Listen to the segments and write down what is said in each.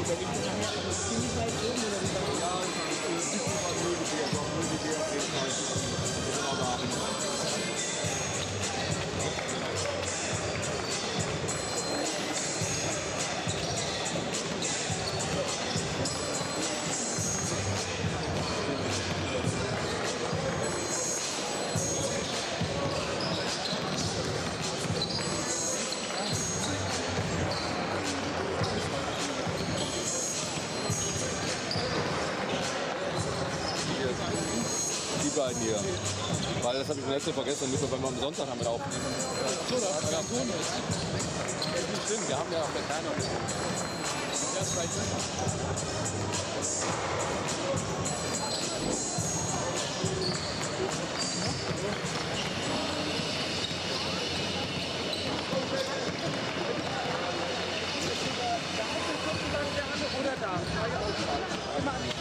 der liegt dann nachher aber ziemlich weit oben oder wie weit? Ja, ich bin mal Müllgewehr, doch Müllgewehr auf jeden Fall. Genau da. Die beiden hier. Weil das habe ich letzte vergessen, müssen wir am Sonntag damit aufnehmen. So, das ist ja tun jetzt. Stimmt, wir haben ja auch der Kleine noch. Ja, ist right. Oder da, freie Auswahl. Immer an die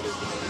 Das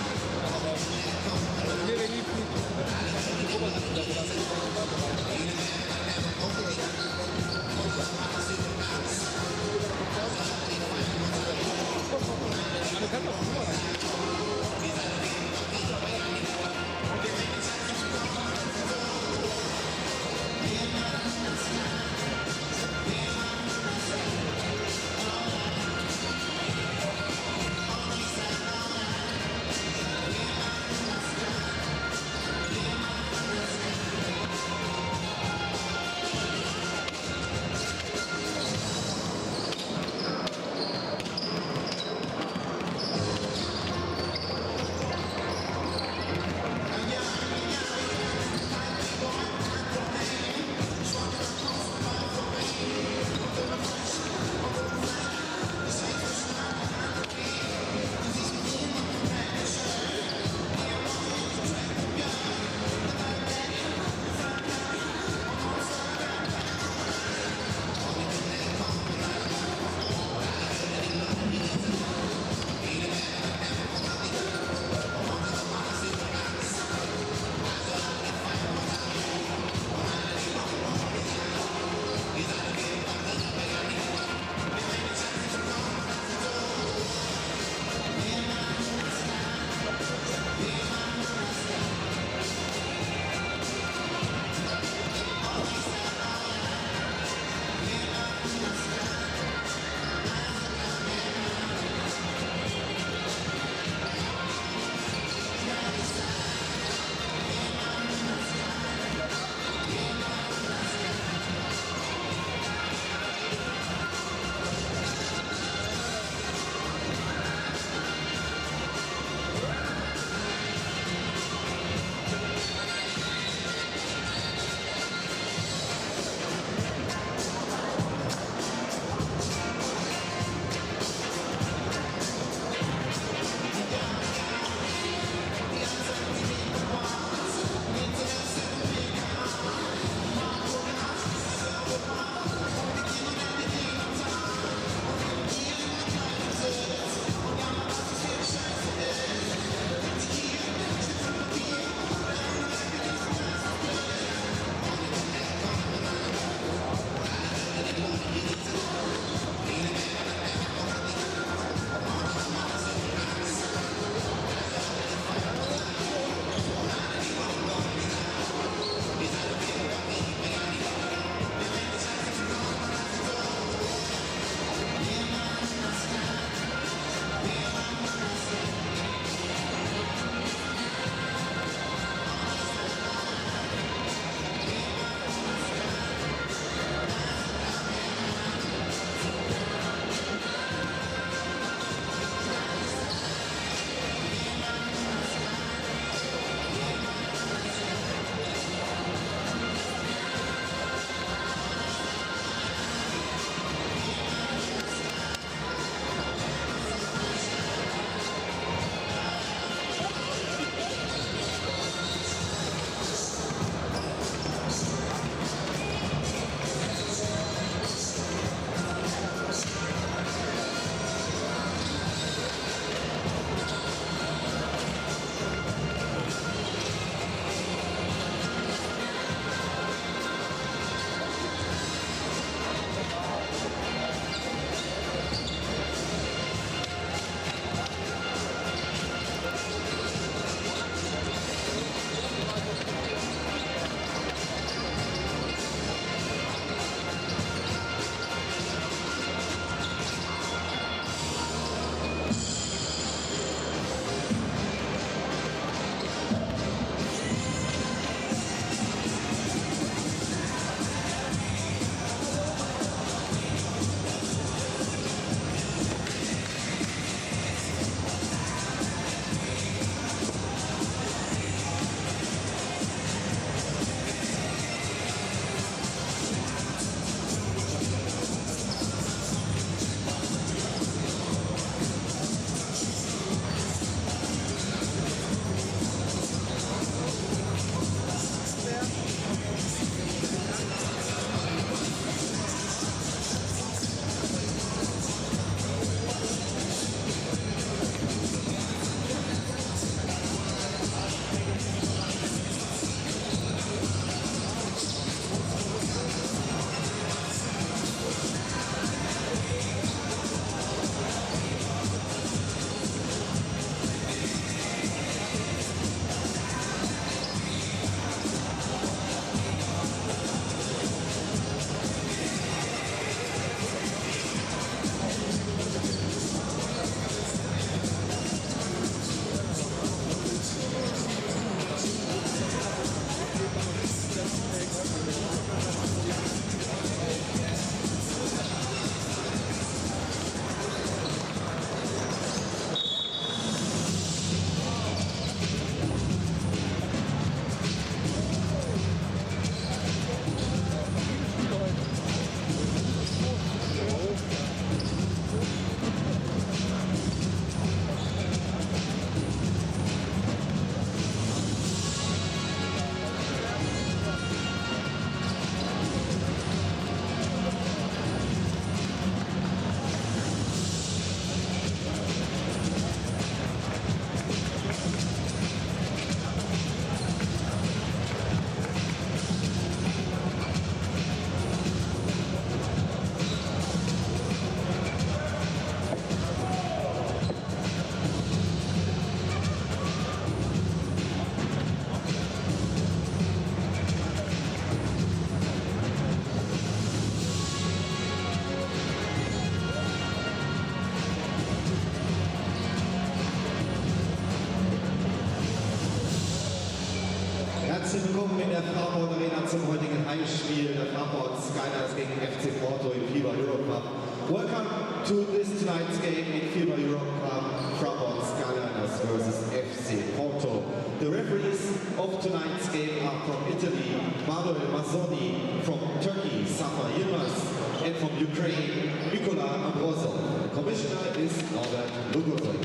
zum heutigen Heimspiel der Fraport Skyliners gegen FC Porto im FIBA Europe Cup. Welcome to this tonight's game in FIBA Europe Cup, Fraport Skyliners versus FC Porto. The referees of tonight's game are from Italy, Manuel Mazzoni, from Turkey, Safa Yilmaz, and from Ukraine, Mikola Ambrosov. The commissioner is Norbert Lugosi.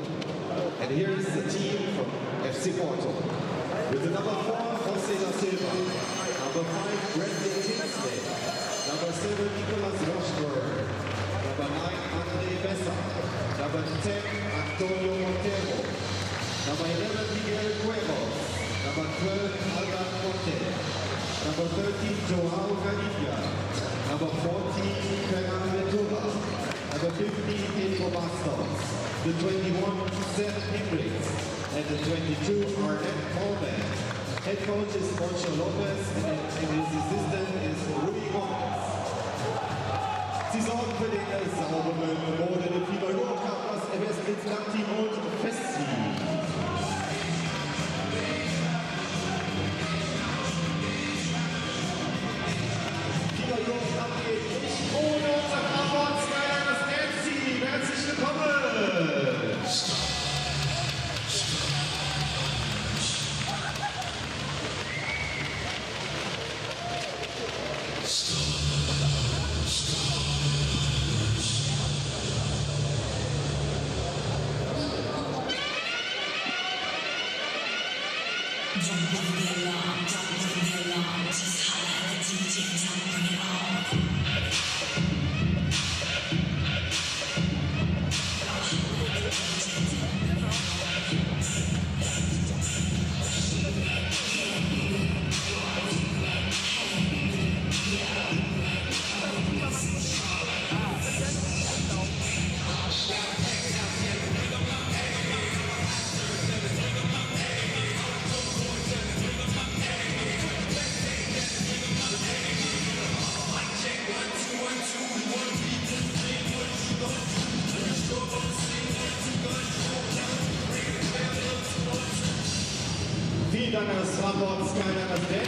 And here is the team from FC Porto. With the number 4, Jose da Silva, number 5, Brendan Tinsley, number 7, Nicolas Rochberg, number 9, Andre Bessa, number 10, Antonio Montero, number 11, Miguel Cuevas, number 12, Albert Monte, number 13, Joao Gaviria, number 14, Ferran Ventura, number 15, Pedro Bastos, the 21, Seth Hendricks, and the 22, Arnett Holman. Head coach is Poncho Lopez and his assistant is Rui Gomez. Sie sorgen für den sauberen Boden im FIBA Europe Cup, das FS Blitzland-Team und festzieht. FIBA Europe Cup geht nicht ohne unser Fraport Skyliners Team. Herzlich willkommen! Vielen Dank an das Fraport Skyliners Team.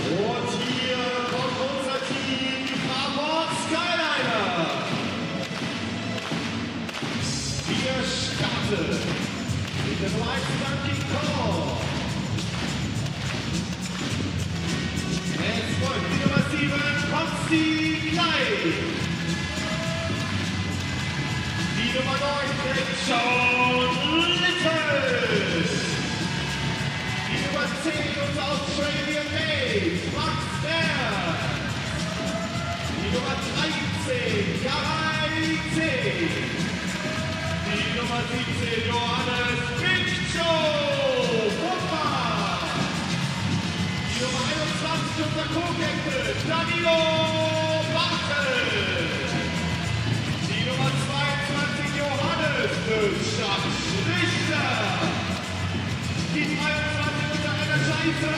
Und hier kommt unser Team, die Fraport Skyliner. Wir starten mit dem Live-Dunking Call. Es folgt die Nummer 7, Konsti Klein. Die Nummer 9 trägt Sean Little. Die Nummer 10 aus Australian Made, Max Berg. Die Nummer 13, Garai C. Die Nummer 17, Johannes Pincho. Die Nummer 21, unser Co-Captain, Danilo Bartel. Die Nummer 22, Johannes Richter. Die 23, Scheiße,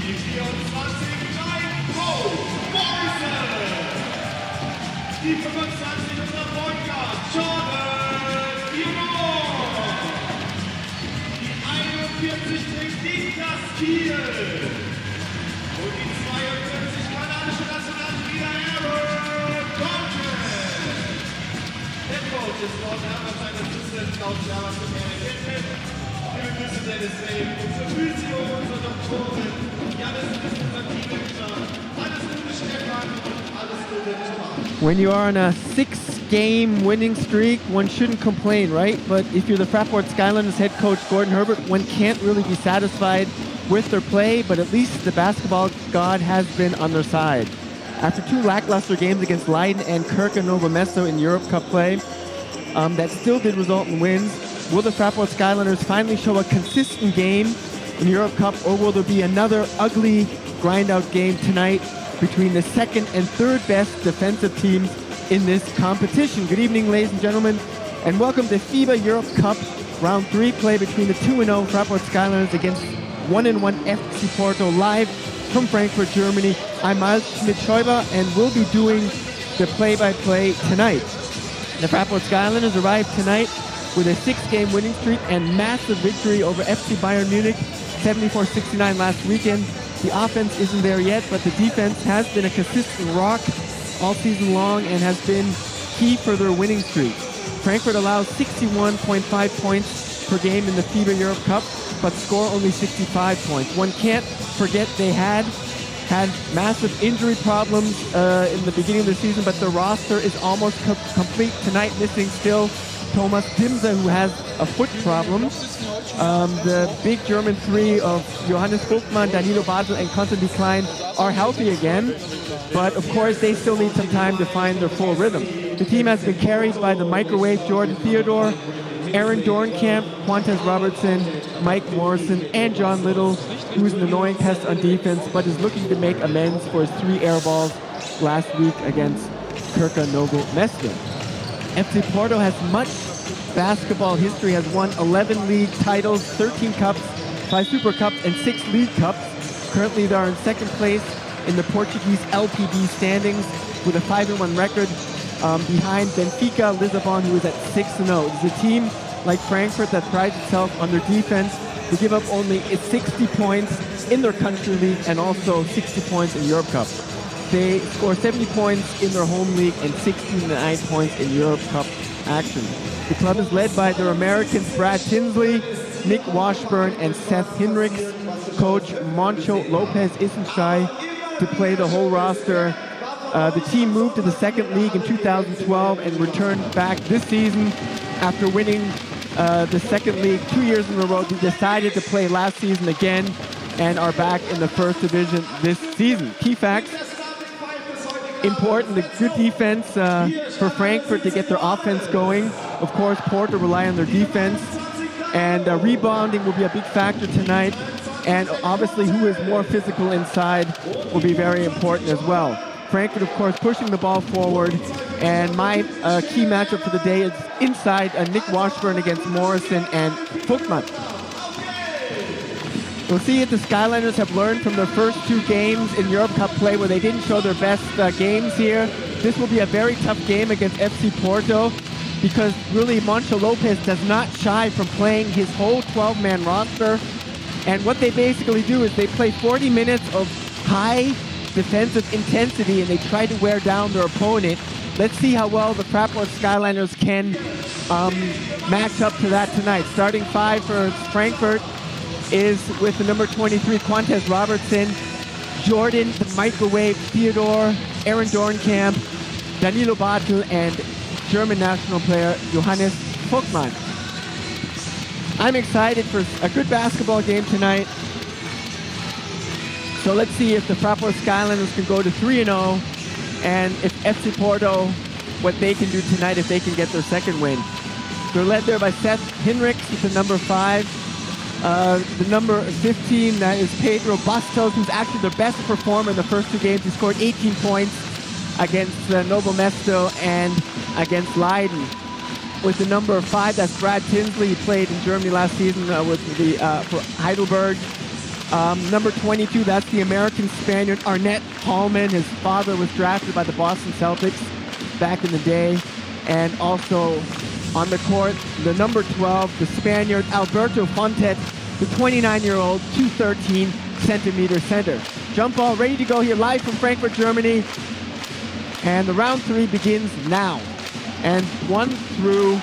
die 24, Morrison. Die 25, unser Point Guard, Jordan Dumont. Die 41 trägt Niklas Kiel. Und die 42 kanadische Nationalspieler Aaron Conklin. Der Coach ist Lord Herbert, sein Assistent, Klaus Herbert und Erik Hinten. Wir begrüßen Dennis Lane, unsere Physio, unsere Doktorin. Janis ist unser Teammanager. Alles Gute, Stefan, und alles Gute, Thomas. When you are on a 6-game winning streak, one shouldn't complain, right? But if you're the Fraport Skyliners head coach Gordon Herbert, one can't really be satisfied with their play, but at least the basketball god has been on their side. After 2 lackluster games against Leiden and Kirke Novo Mesto in Europe Cup play, that still did result in wins. Will the Fraport Skyliners finally show a consistent game in Europe Cup, or will there be another ugly grind-out game tonight between the second and third best defensive teams in this competition? Good evening, ladies and gentlemen, and welcome to FIBA Europe Cup Round 3 play between the 2-0 Fraport Skyliners against 1-1 FC Porto, live from Frankfurt, Germany. I'm Miles Schmidt-Schäuber, and we'll be doing the play-by-play tonight. The Fraport Skyliners arrived tonight with a 6-game winning streak and massive victory over FC Bayern Munich, 74-69 last weekend. The offense isn't there yet, but the defense has been a consistent rock all season long and has been key for their winning streak. Frankfurt allows 61.5 points per game in the FIBA Europe Cup, but score only 65 points. One can't forget they had massive injury problems in the beginning of the season, but the roster is almost complete tonight, missing still Thomas Dimse, who has a foot problem. The big German three of Johannes Vogtmann, Danilo Bartel, and Konstantin Klein are healthy again, but of course they still need some time to find their full rhythm. The team has been carried by the microwave Jordan Theodore, Aaron Dornkamp, Quantes Robertson, Mike Morrison, and John Little, who's an annoying pest on defense, but is looking to make amends for his 3 air balls last week against Kirke Novo Mesto. FC Porto has much basketball history, has won 11 league titles, 13 cups, 5 Super Cups, and 6 League Cups. Currently, they are in second place in the Portuguese LPB standings with a 5-1 record behind Benfica Lisbon, who is at 6-0. It's a team like Frankfurt that prides itself on their defense. They give up only 60 points in their country league and also 60 points in Europe Cup. They score 70 points in their home league and 69 points in Europe Cup action. The club is led by their Americans Brad Tinsley, Nick Washburn, and Seth Hinrichs. Coach Moncho Lopez isn't shy to play the whole roster. The team moved to the second league in 2012 and returned back this season after winning the second league 2 years in a row. They decided to play last season again and are back in the first division this season. Key facts: important, the good defense for Frankfurt to get their offense going. Of course, Porto rely on their defense, and rebounding will be a big factor tonight. And obviously, who is more physical inside will be very important as well. Frankfurt, of course, pushing the ball forward. And my key matchup for the day is inside Nick Washburn against Morrison and Vogtmann. We'll see if the Skyliners have learned from their first 2 games in Europe Cup play where they didn't show their best games here. This will be a very tough game against FC Porto because really Moncho Lopez does not shy from playing his whole 12-man roster. And what they basically do is they play 40 minutes of high defensive intensity and they try to wear down their opponent. Let's see how well the Fraport Skyliners can match up to that tonight. Starting 5 for Frankfurt is with the number 23, Quantes Robertson, Jordan, the microwave Theodore, Aaron Dornkamp, Danilo Bartel, and German national player Johannes Vogtmann. I'm excited for a good basketball game tonight. So let's see if the Fraport Skyliners can go to 3-0, and if FC Porto, what they can do tonight if they can get their second win. They're led there by Seth Hinrichs with the number 5. The number 15, that is Pedro Bastos, who's actually their best performer in the first 2 games. He scored 18 points against Novo Mesto and against Leiden. With the number 5, that's Brad Tinsley. He played in Germany last season for Heidelberg. Number 22, that's the American Spaniard Arnett Hallman. His father was drafted by the Boston Celtics back in the day. And also on the court, the number 12, the Spaniard Alberto Fontet, the 29-year-old 213-centimeter center. Jump ball ready to go here live from Frankfurt, Germany. And the round 3 begins now. And 1 through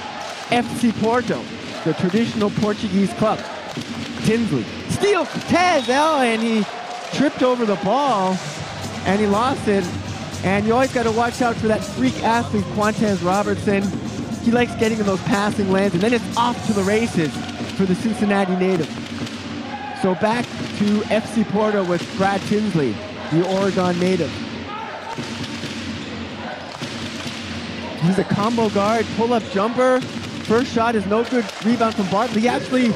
FC Porto, the traditional Portuguese club. Tinsley. Steal, Cortez, and he tripped over the ball, and he lost it. And you always got to watch out for that freak athlete, Quantez Robertson. He likes getting in those passing lanes, and then it's off to the races for the Cincinnati native. So back to FC Porto with Brad Tinsley, the Oregon native. He's a combo guard, pull-up jumper. First shot is no good, rebound from Bartley. He actually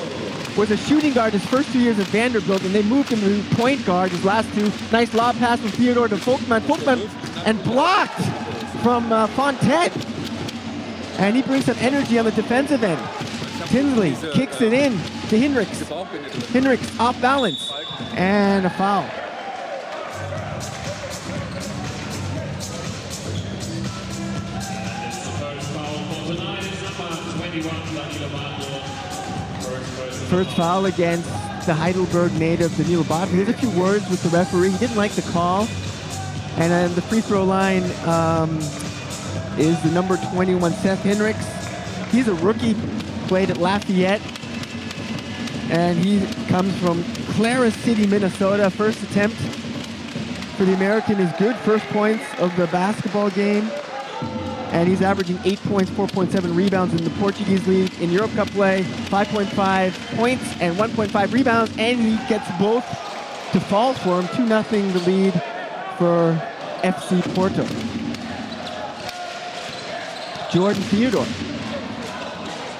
was a shooting guard his first 2 years at Vanderbilt, and they moved him to point guard his last two. Nice lob pass from Theodore to Folkman. Folkman and blocked from Fontet. And he brings some energy on the defensive end. Tinsley kicks it in to Hinrichs. Hinrichs off balance. And a foul. First foul against the Heidelberg native, Danilo Bartley. He had a few words with the referee. He didn't like the call. And then the free throw line is the number 21, Seth Hinrichs. He's a rookie, played at Lafayette. And he comes from Clara City, Minnesota. First attempt for the American is good. First points of the basketball game. And he's averaging 8 points, 4.7 rebounds in the Portuguese league. In Europe Cup play, 5.5 points and 1.5 rebounds. And he gets both to fall for him. 2-0 the lead for FC Porto. Jordan Theodore.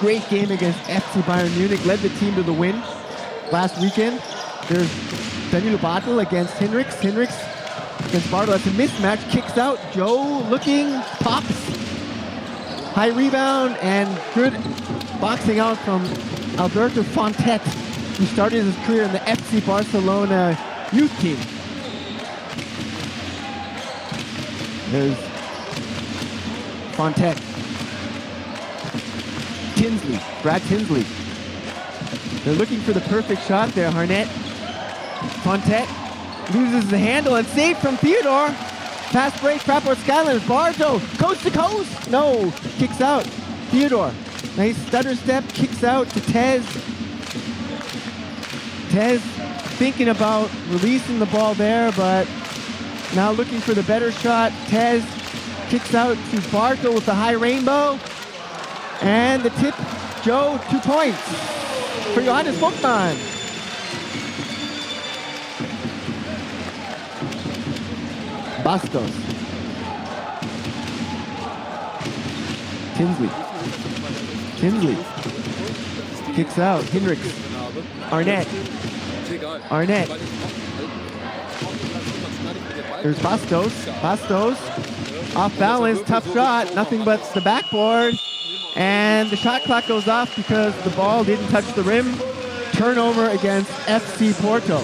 Great game against FC Bayern Munich. Led the team to the win last weekend. There's Danilo Bartel against Hinrichs. Hinrichs against Bartel. That's a mismatch. Kicks out. Joe looking. Pops. High rebound and good boxing out from Alberto Fontet, who started his career in the FC Barcelona youth team. There's Fontet. Tinsley, Brad Tinsley. They're looking for the perfect shot there, Harnett. Fontet loses the handle and saved from Theodore. Fast break, Fraport Skyliners. Barto, coast to coast. No, kicks out. Theodore, nice stutter step, kicks out to Tez. Tez thinking about releasing the ball there, but now looking for the better shot. Tez kicks out to Barto with the high rainbow. And the tip, Joe, 2 points for Johannes Vogtmann. Bastos. Tinsley. Tinsley. Kicks out. Hinrichs. Arnett. Arnett. There's Bastos. Bastos. Off balance. Tough shot. Nothing but the backboard. And the shot clock goes off because the ball didn't touch the rim. Turnover against FC Porto.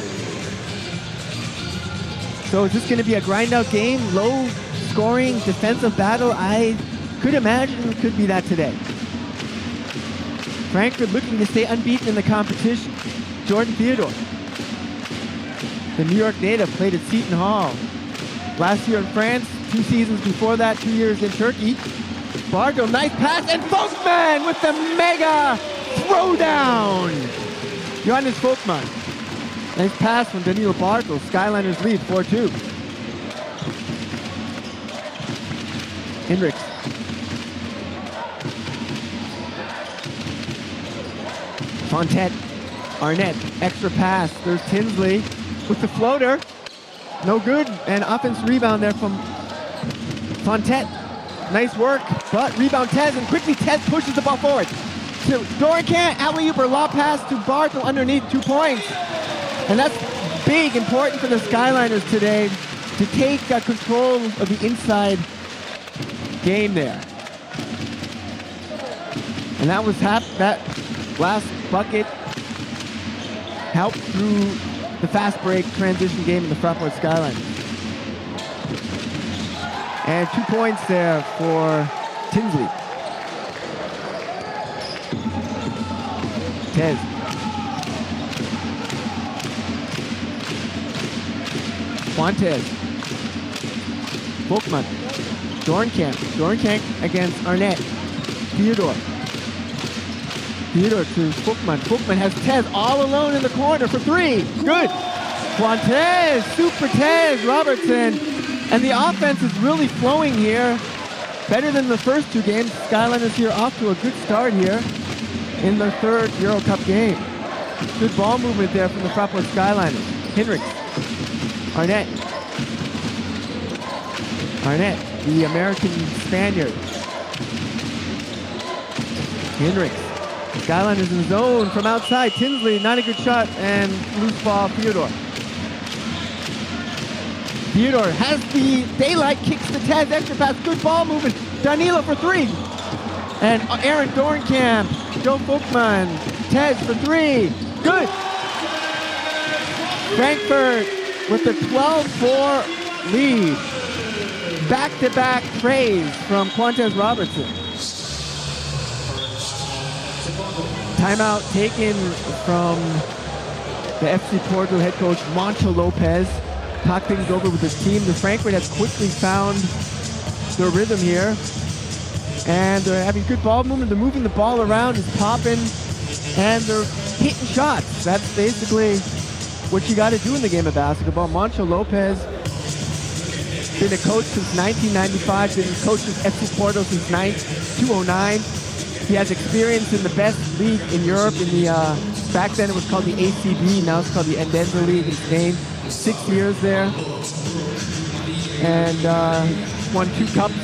So is this going to be a grind-out game? Low-scoring defensive battle? I could imagine it could be that today. Frankfurt looking to stay unbeaten in the competition. Jordan Theodore. The New York native played at Seton Hall. Last year in France, 2 seasons before that, 2 years in Turkey. Bargo, nice pass, and Folkman with the mega throwdown. Johannes Folkman. Nice pass from Danilo Bartel. Skyliners lead 4-2. Hinrichs. Fontet. Arnett. Extra pass. There's Tinsley with the floater. No good. And offense rebound there from Fontet. Nice work, but rebound Tez, and quickly Tez pushes the ball forward. To Dorican, alley-oop or lob pass to Bartel underneath, 2 points. And that's big, important for the Skyliners today to take control of the inside game there. And that was that last bucket helped through the fast break transition game in the Fraport Skyliners. And 2 points there for Tinsley. Tez. Fuentes. Folkman. Dornkamp. Dornkamp against Arnett. Theodore. Theodore to Folkman. Folkman has Tez all alone in the corner for 3. Good. Fuentes. Super Tez. Robertson And the offense is really flowing here. Better than the first two games. Skyliners here off to a good start here in their third Euro Cup game. Good ball movement there from the Fraport Skyliners. Hinrichs. Arnett. Arnett, the American Spaniard. Hinrichs. Skyliners in zone from outside. Tinsley, not a good shot, and loose ball, Theodore. Theodore has the daylight, kicks the Tez, extra pass, good ball movement. Danilo for three. And Aaron Dornkamp, Joe Folkman, Tez for three. Good. Frankfurt with the 12-4 lead. Back-to-back praise from Quantez Robertson. Timeout taken from the FC Porto head coach, Moncho Lopez. Talk things over with his team. The Frankfurt has quickly found their rhythm here. And they're having good ball movement. They're moving the ball around, it's popping, and they're hitting shots. That's basically what you got to do in the game of basketball. Moncho Lopez, been a coach since 1995, been coach of FC Porto since 2009. He has experience in the best league in Europe. In the back then it was called the ACB, now it's called the Endenza League in Spain. 6 years there, and won 2 cups,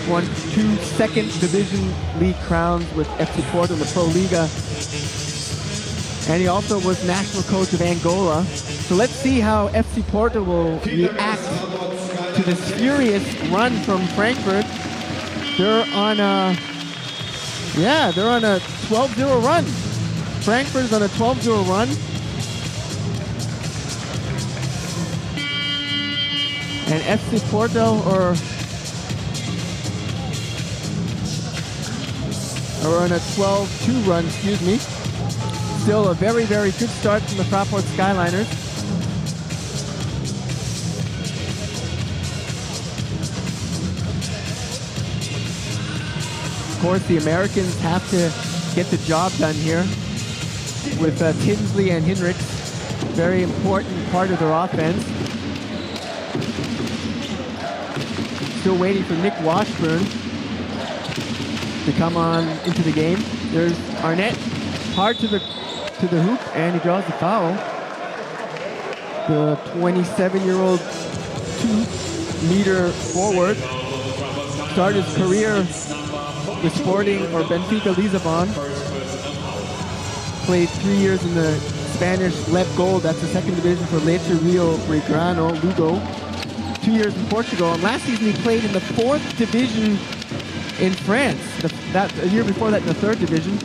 won 2 second division league crowns with FC Porto in the Pro Liga, and he also was national coach of Angola. So let's see how FC Porto will react to this furious run from Frankfurt. They're on a 12-0 run. Frankfurt's on a 12-0 run. And FC Porto are on a 12-2 run, excuse me. Still a very, very good start from the Fraport Skyliners. Of course, the Americans have to get the job done here with Tinsley and Hinrichs. Very important part of their offense. Still waiting for Nick Washburn to come on into the game. There's Arnett, hard to the hoop, and he draws the foul. The 27-year-old 2-meter forward started his career with Sporting or Benfica Lisbon. Played 3 years in the Spanish Let Gold, that's the second division for Leche Rio Belgrano, Lugo. 2 years in Portugal, and last season he played in the 4th division in France. A year before that in the 3rd division.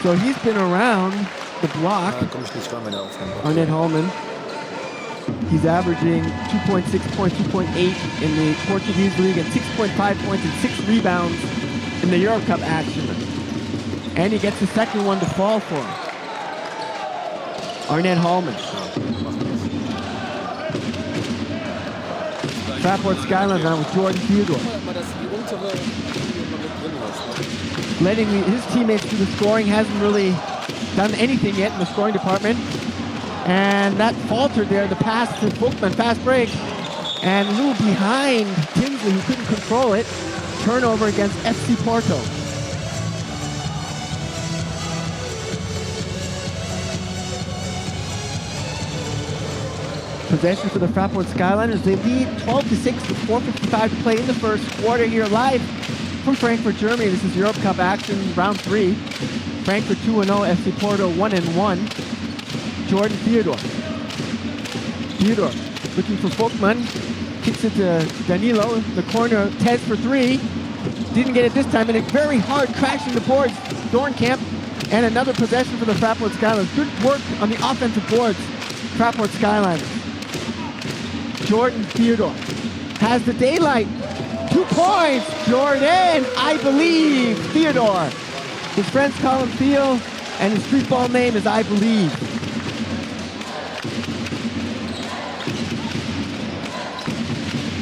So he's been around the block. Arnett Hallman. He's averaging 2.6 points, 2.8 in the Portuguese league, and 6.5 points and 6 rebounds in the Euro Cup action. And he gets the second one to fall for him. Arnett Hallman. Fraport Skyliners now with Jordan Theodore. Letting his teammates do the scoring, hasn't really done anything yet in the scoring department. And that faltered there, the pass to Folkman, fast break. And a little behind Tinsley, who couldn't control it. Turnover against FC Porto. Possession for the Fraport Skyliners. They lead 12-6 with 4:55 to play in the first quarter here live from Frankfurt, Germany. This is Europe Cup action, round 3. Frankfurt 2-0, FC Porto 1-1. Jordan Theodore. Theodore looking for Folkman. Kicks it to Danilo. The corner, Tez for 3. Didn't get it this time, and a very hard crashing the boards. Dornkamp, and another possession for the Fraport Skyliners. Good work on the offensive boards. Fraport Skyliners. Jordan Theodore has the daylight. 2 points, Jordan, I believe. Theodore. His friends call him Theo, and his street ball name is I Believe.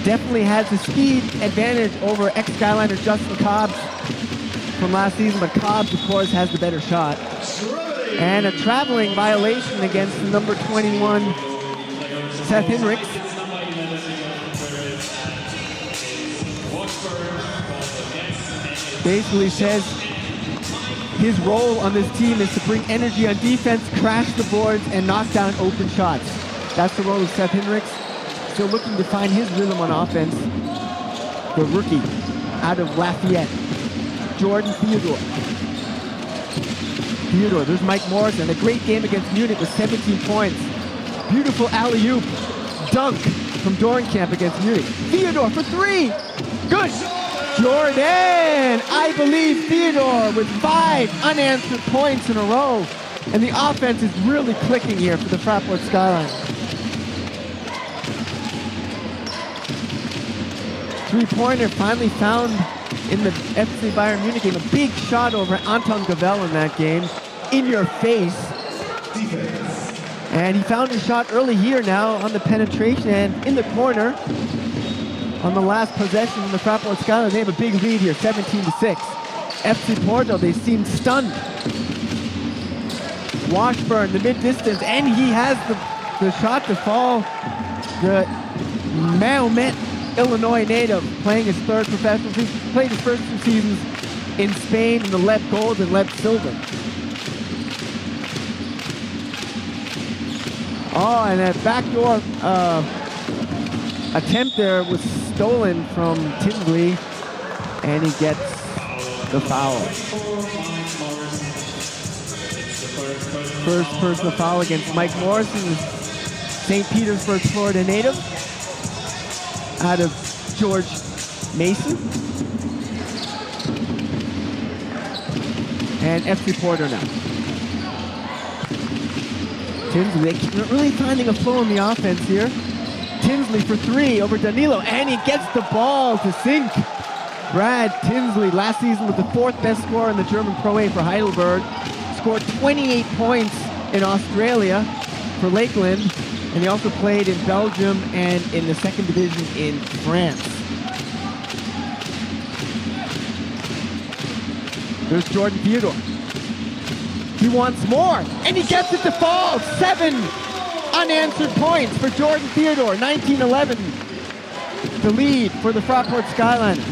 Definitely has the speed advantage over ex-Skyliner Justin Cobbs from last season, but Cobbs, of course, has the better shot. And a traveling violation against the number 21, Seth Hinrichs. basically says his role on this team is to bring energy on defense, crash the boards, and knock down open shots. That's the role of Seth Hendricks. Still looking to find his rhythm on offense. The rookie out of Lafayette, Jordan Theodore. There's Mike Morrison. A great game against Munich with 17 points. Beautiful alley-oop dunk from Dorenkamp against Munich. Theodore for three. Good. Jordan. I believe Theodore with 5 unanswered points in a row. And the offense is really clicking here for the Fraport Skyliners. Three-pointer finally found in the FC Bayern Munich game. A big shot over Anton Gavel in that game. In your face. Defense. And he found his shot early here now on the penetration and in the corner. On the last possession in the Fraport Skyliners, they have a big lead here, 17-6. FC Porto, they seem stunned. Washburn, the mid-distance, and he has the shot to fall. The Mahomet, Illinois native, playing his third professional season. Played his first 2 seasons in Spain in the Leb Gold and Leb Silver. Oh, and that backdoor attempt there was stolen from Tinsley, and he gets the foul. First personal foul against Mike Morrison, St. Petersburg, Florida native, out of George Mason. And FC Porto now. Tinsley, they're really finding a flow in the offense here. Tinsley for 3 over Danilo, and he gets the ball to sink. Brad Tinsley, last season was the 4th best scorer in the German Pro A for Heidelberg. Scored 28 points in Australia for Lakeland, and he also played in Belgium and in the 2nd division in France. There's Jordan Theodore. He wants more, and he gets it to fall. 7 unanswered points for Jordan Theodore, 19-11. The lead for the Fraport Skyliners.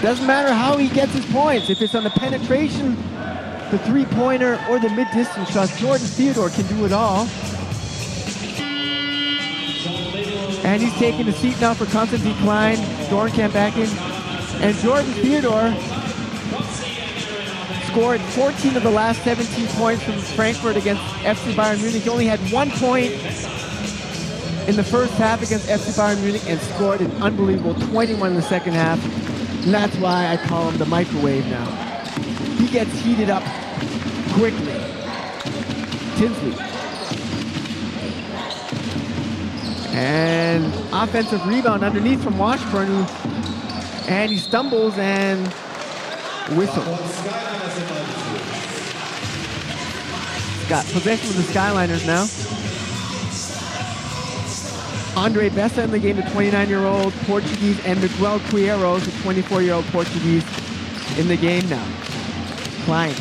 Doesn't matter how he gets his points. If it's on the penetration, the three-pointer, or the mid-distance shots, Jordan Theodore can do it all. And he's taking a seat now for Konstantin Klein. Dorenkamp back in. And Jordan Theodore scored 14 of the last 17 points from Frankfurt against FC Bayern Munich. He only had 1 point in the first half against FC Bayern Munich and scored an unbelievable 21 in the second half. And that's why I call him the microwave now. He gets heated up quickly. Tinsley. And offensive rebound underneath from Washburn, and he stumbles and whistle. Got possession of the Skyliners now. Andre Bessa in the game, the 29-year-old Portuguese, and Miguel Queiroz, the 24-year-old Portuguese, in the game now. Klein.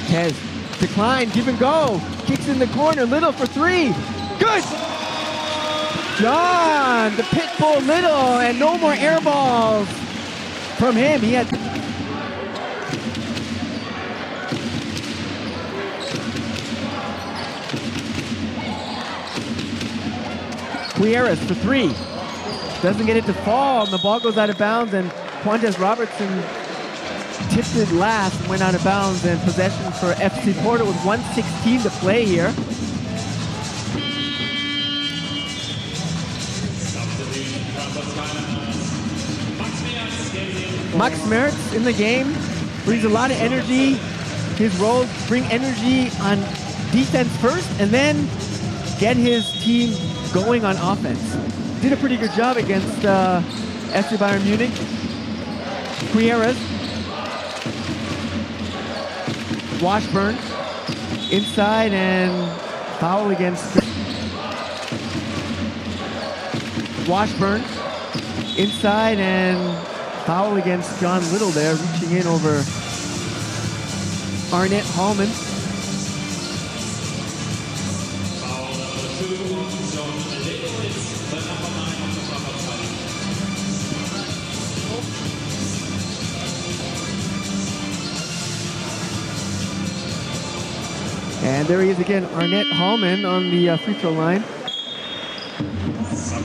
Tez. To Klein, give and go. Kicks in the corner, Little for 3. Good! John, the Pitbull Little, and no more air balls from him. He had... Queiroz for 3. Doesn't get it to fall, and the ball goes out of bounds, and Quantes Robertson tipped it last and went out of bounds, and possession for FC Porto with 1:16 to play here. Max Mertz in the game, brings a lot of energy. His roles bring energy on defense first, and then get his team going on offense. Did a pretty good job against FC Bayern Munich. Queiroz. Washburn. Inside, and foul against Washburn. Inside, and foul against John Little there, reaching in over Arnett Hallman. And there he is again, Arnett Hallman on the free throw line.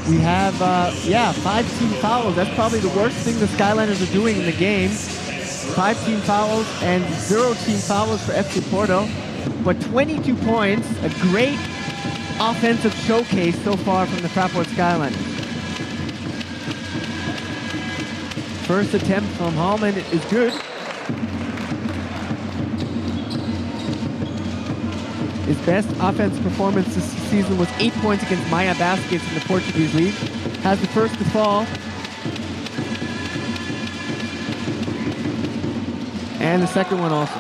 We have, 5 team fouls. That's probably the worst thing the Skyliners are doing in the game. 5 team fouls and 0 team fouls for FC Porto. But 22 points, a great offensive showcase so far from the Fraport Skyliners. First attempt from Hallman is good. His best offensive performance this season was 8 points against Maya Baskets in the Portuguese League. Has the first to fall. And the second one also.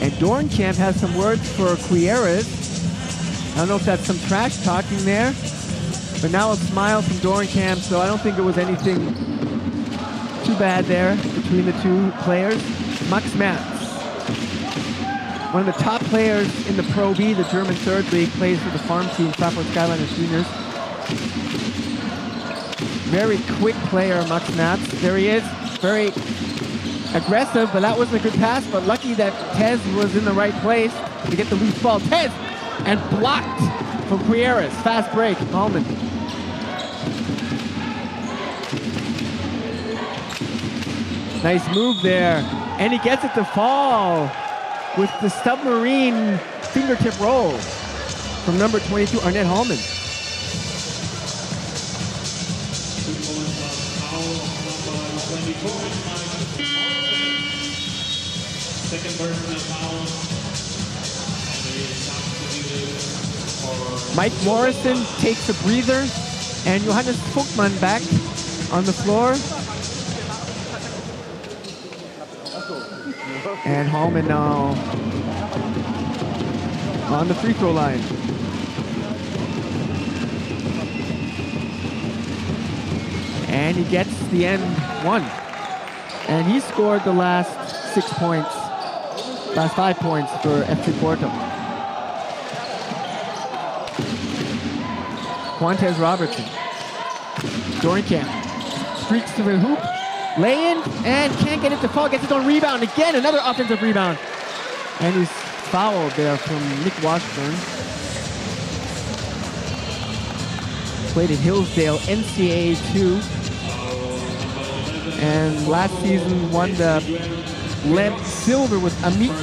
And Dornkamp has some words for Quieres. I don't know if that's some trash talking there, but now a smile from Dornkamp, so I don't think it was anything too bad there between the two players. Max Matz, one of the top players in the Pro B, the German third league, plays for the farm team, Fraport Skyliners Juniors. Very quick player, Max Matz. There he is, very aggressive, but that wasn't a good pass, but lucky that Tez was in the right place to get the loose ball. Tez, and blocked from Quieres. Fast break, Hallman. Nice move there. And he gets it to fall with the submarine fingertip roll from number 22, Arnett Hallman. Second personal foul. Mike Morrison takes a breather, and Johannes Vogtmann back on the floor. And Hallman now on the free throw line. And he gets the end one. And he scored the last 6 points, last 5 points for FC Porto. Quantez Robertson. Dornkamp streaks to the hoop. Lay in and can't get it to fall. Gets his own rebound. Again, another offensive rebound. And he's fouled there from Nick Washburn. Played at Hillsdale, NCAA 2. And last season won the lead silver with Amit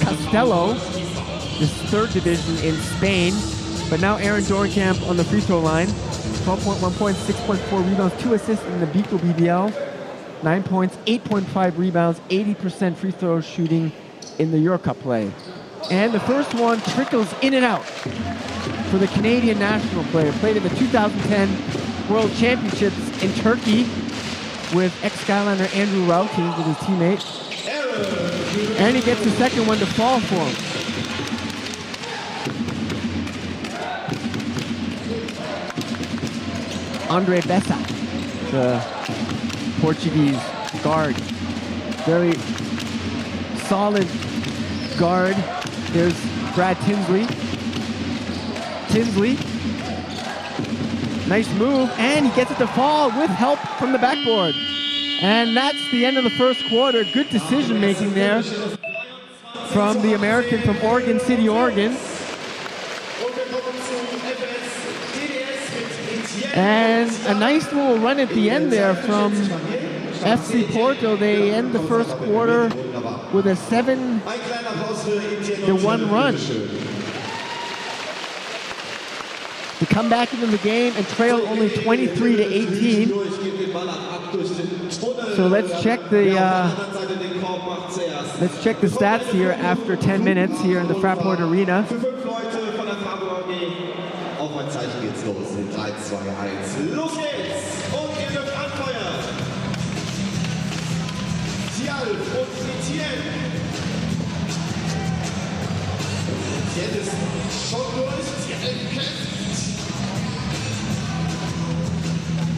Castello, this third division in Spain. But now Aaron Dornkamp on the free throw line. 12.1 points, 6.4 rebounds, 2 assists in the Bico BBL. 9 points, 8.5 rebounds, 80% free throw shooting in the Eurocup play. And the first one trickles in and out for the Canadian national player. Played at the 2010 World Championships in Turkey with ex-Skyliner Andrew Rauti with his teammate. And he gets the second one to fall for him. Andre Bessa, the Portuguese guard. Very solid guard. There's Brad Tinsley. Nice move, and he gets it to fall with help from the backboard. And that's the end of the first quarter. Good decision making there from the American from Oregon City, Oregon. And a nice little run at the end there from FC Porto. They end the first quarter with a 7-1 run to come back into the game and trail only 23-18. So let's check the stats here after 10 minutes here in the Fraport Arena. Auf ein Zeichen geht's los. 3, 2, 1. Los geht's! Und ihr dürft anfeuern. Cial und Etienne. Etienne ist schon durch. Etienne kämpft.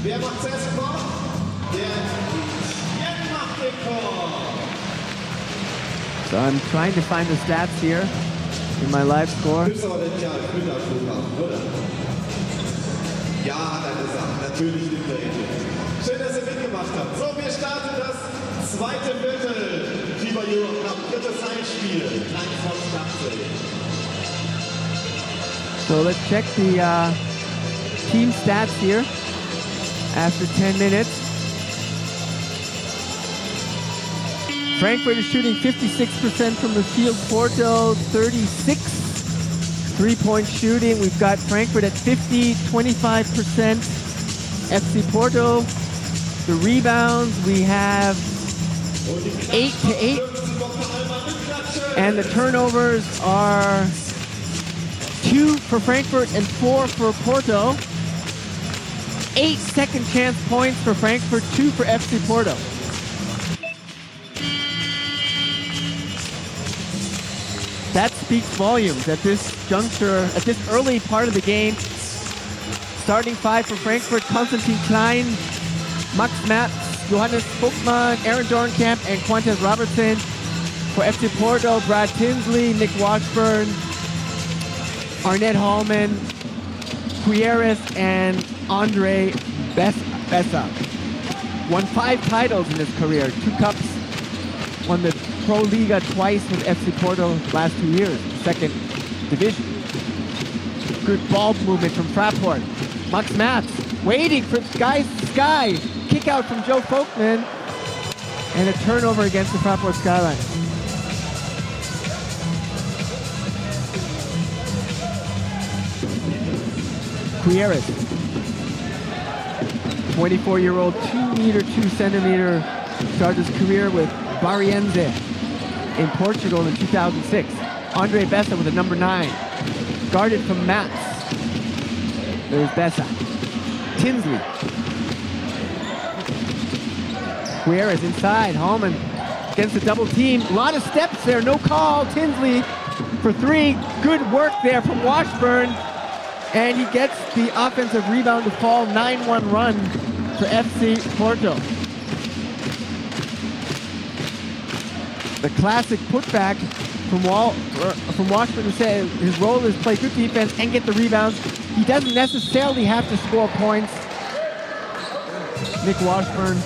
Wer macht zuerst den Korb? Der Etienne macht den Korb. So I'm trying to find the stats here in my live score. Ja, hat er gesagt. Natürlich nimmt er ihn. Schön, dass ihr mitgemacht gemacht hat. So, wir starten das zweite Viertel. FIBA Europe Cup, drittes Heimspiel. 23:18. So let's check the team stats here after 10 minutes. Frankfurt is shooting 56% from the field. Porto 36 three-point shooting. We've got Frankfurt at 50, 25%. FC Porto, the rebounds, we have 8-8. And the turnovers are 2 for Frankfurt and 4 for Porto. 8 second chance points for Frankfurt, 2 for FC Porto. That speaks volumes at this juncture, at this early part of the game. Starting 5 for Frankfurt, Konstantin Klein, Max Matz, Johannes Vogtmann, Aaron Dornkamp, and Quantes Robertson. For FC Porto, Brad Tinsley, Nick Washburn, Arnett Hallman, Quieres, and Andre Bessa. Won 5 titles in his career, 2 cups. Won the Pro Liga twice with FC Porto last 2 years, second division. Good ball movement from Fraport. Max Matz waiting for Sky. Kick out from Joe Folkman. And a turnover against the Fraport Skyliners. Quieres. 24-year-old, 2-meter, 2-centimeter. Started his career with Barriense in Portugal in 2006. Andre Bessa with a number 9. Guarded from Matz. There's Bessa. Tinsley. Quieres inside. Hallman against the double team. A lot of steps there. No call. Tinsley for 3. Good work there from Washburn. And he gets the offensive rebound to fall. 9-1 run for FC Porto. The classic putback from Washburn, who said his role is play good defense and get the rebounds. He doesn't necessarily have to score points. Nick Washburn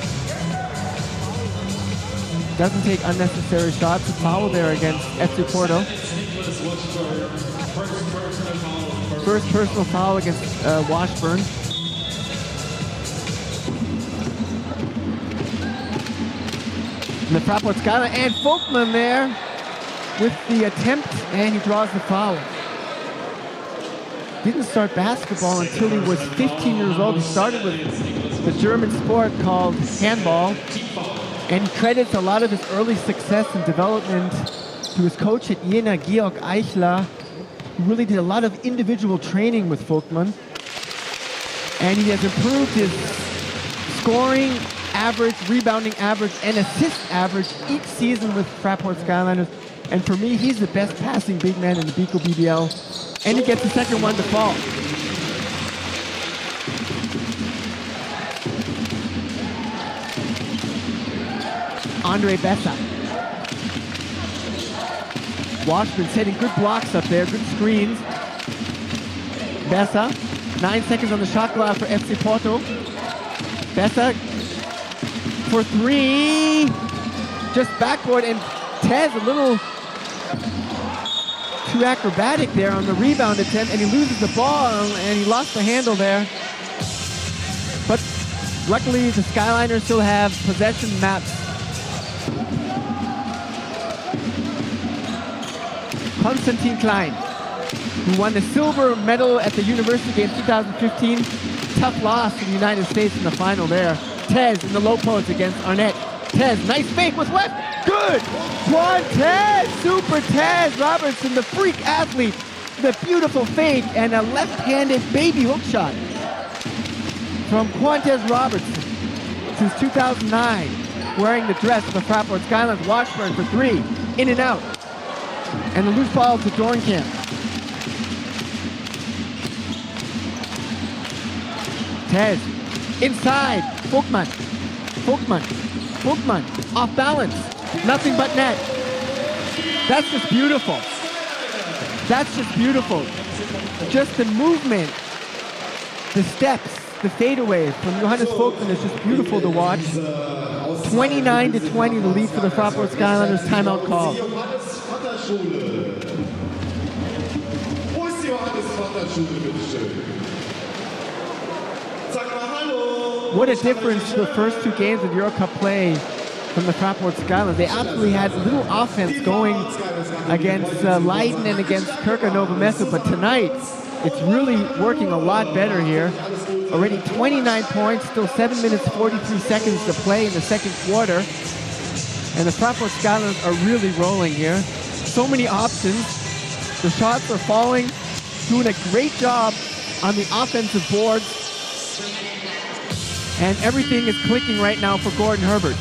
doesn't take unnecessary shots. A foul there against FC Porto. First personal foul against Washburn. And the Fraport Skyliners, and Folkman there with the attempt, and he draws the foul. Didn't start basketball until he was 15 years old. He started with the German sport called handball, and he credits a lot of his early success and development to his coach at Jena, Georg Eichler, who really did a lot of individual training with Folkman. And he has improved his scoring average, rebounding average, and assist average each season with Fraport Skyliners. And for me, he's the best passing big man in the Bico BBL. And he gets the second one to fall. Andre Bessa. Washburn setting good blocks up there, good screens. Bessa, 9 seconds on the shot clock for FC Porto. Bessa for 3, just backboard, and Tez a little too acrobatic there on the rebound attempt, and he loses the ball, and he lost the handle there. But luckily, the Skyliners still have possession maps. Konstantin Klein, who won the silver medal at the University Games 2015. Tough loss to the United States in the final there. Tez in the low post against Arnett. Tez, nice fake with left. Good! Quantes, super Tez Robertson, the freak athlete. The beautiful fake and a left-handed baby hook shot from Quantes Robertson since 2009. Wearing the dress of the Fraport Skyliners. Washburn for 3, in and out. And the loose ball to Dornkamp. Tez, inside, Vogtmann, off balance, nothing but net. That's just beautiful. That's just beautiful. Just the movement, the steps, the fadeaway from Johannes Vogtmann is just beautiful to watch. 29-20, the lead for the Fraport Skyliners. Timeout call. Wo ist die Johannes Vaterschule, bitteschön? Sag mal hallo. What a difference the first two games of Euro Cup play from the Fraport Skyliners. They absolutely had little offense going against Leiden and against Kirka Nova Mesto, but tonight it's really working a lot better here. Already 29 points, still 7 minutes 43 seconds to play in the second quarter. And the Fraport Skyliners are really rolling here. So many options. The shots are falling, doing a great job on the offensive boards. And everything is clicking right now for Gordon Herbert.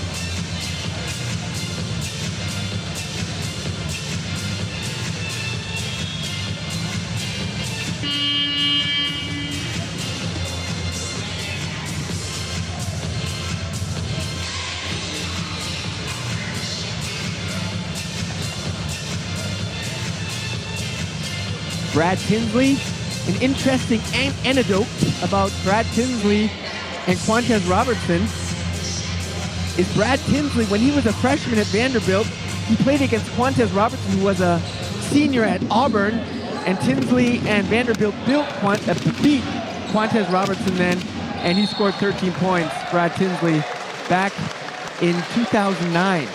Brad Tinsley, an interesting anecdote about Brad Tinsley and Quantez Robertson is Brad Tinsley, when he was a freshman at Vanderbilt, he played against Quantez Robertson, who was a senior at Auburn, and Tinsley and Vanderbilt beat Quantez Robertson then, and he scored 13 points, Brad Tinsley, back in 2009.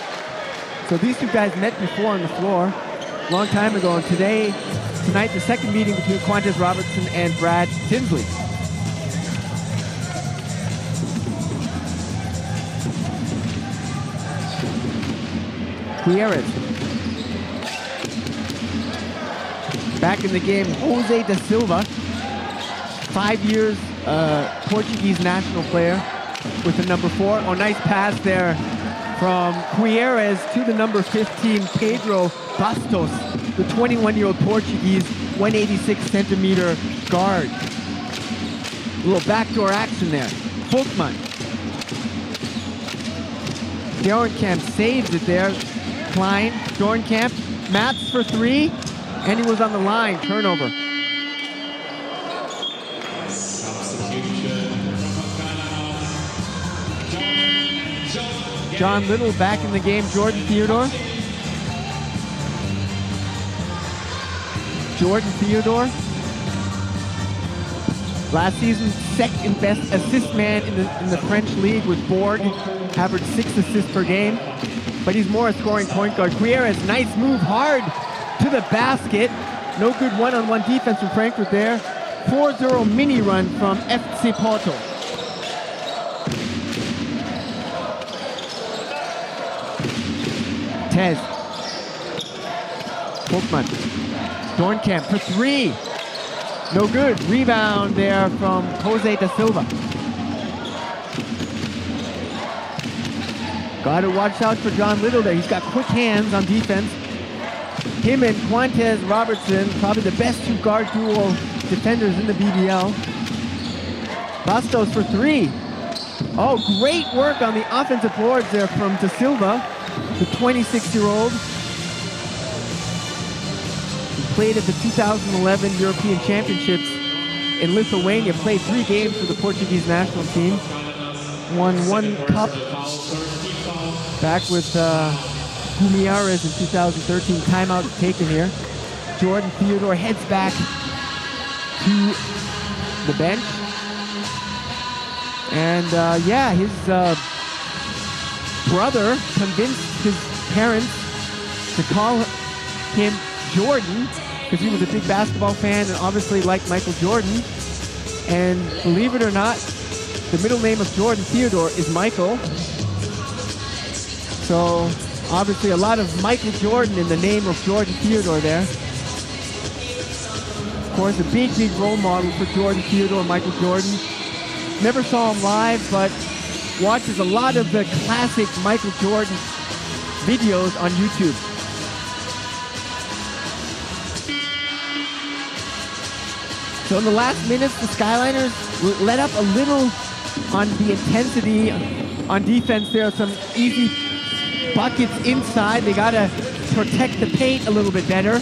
So these two guys met before on the floor, a long time ago, and tonight, the second meeting between Quantez Robertson and Brad Tinsley. Gutierrez. Back in the game, Jose da Silva. 5 years Portuguese national player with the number 4. Oh, nice pass there from Gutierrez to the number 15, Pedro Bastos, the 21-year-old Portuguese, 186 centimeter guard. A little backdoor action there. Vogtmann. Dorenkamp saves it there. Klein, Dorenkamp, Mats for 3, and he was on the line. Turnover. John Little back in the game. Jordan Theodore. Last season, second best assist man in the French league with Borg. Averaged 6 assists per game. But he's more a scoring point guard. Gutierrez, nice move, hard to the basket. No good one-on-one defense from Frankfurt there. 4-0 mini run from FC Porto. Tez. Vogtmann. Dorenkamp for 3. No good. Rebound there from Jose da Silva. Got to watch out for John Little there. He's got quick hands on defense. Him and Quantez Robertson, probably the best two guard duo defenders in the BBL. Bastos for 3. Oh, great work on the offensive boards there from Da Silva, the 26-year-old. He played at the 2011 European Championships in Lithuania, played 3 games for the Portuguese national team. Won 1 cup back with Guimarães in 2013. Timeout taken here. Jordan Theodore heads back to the bench. And his brother convinced his parents to call him Jordan because he was a big basketball fan and obviously liked Michael Jordan. And believe it or not, the middle name of Jordan Theodore is Michael. So obviously a lot of Michael Jordan in the name of Jordan Theodore there. Of course, a big role model for Jordan Theodore, Michael Jordan. Never saw him live, but watches a lot of the classic Michael Jordan videos on YouTube. So in the last minutes, the Skyliners let up a little on the intensity on defense. There are some easy buckets inside. They got to protect the paint a little bit better.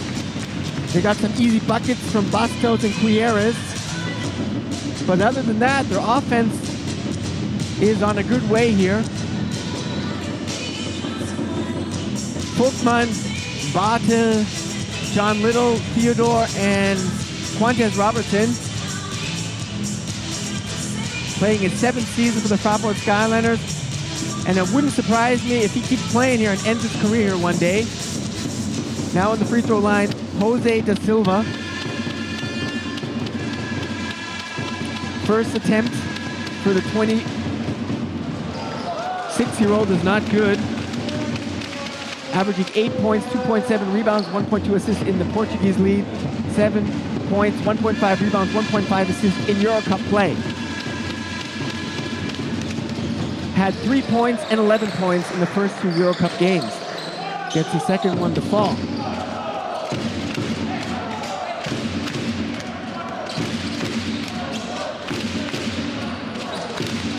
They got some easy buckets from Bastos and Gutierrez. But other than that, their offense is on a good way here. Fulkman, Bate, John Little, Theodore, and Quantez Robertson. Playing his 7th season for the Fraport Skyliners. And it wouldn't surprise me if he keeps playing here and ends his career here one day. Now on the free throw line, Jose da Silva. First attempt for the 26-year-old is not good. Averaging 8 points, 2.7 rebounds, 1.2 assists in the Portuguese league. 7 points, 1.5 rebounds, 1.5 assists in Eurocup play. Had 3 points and 11 points in the first 2 Eurocup games. Gets the second one to fall.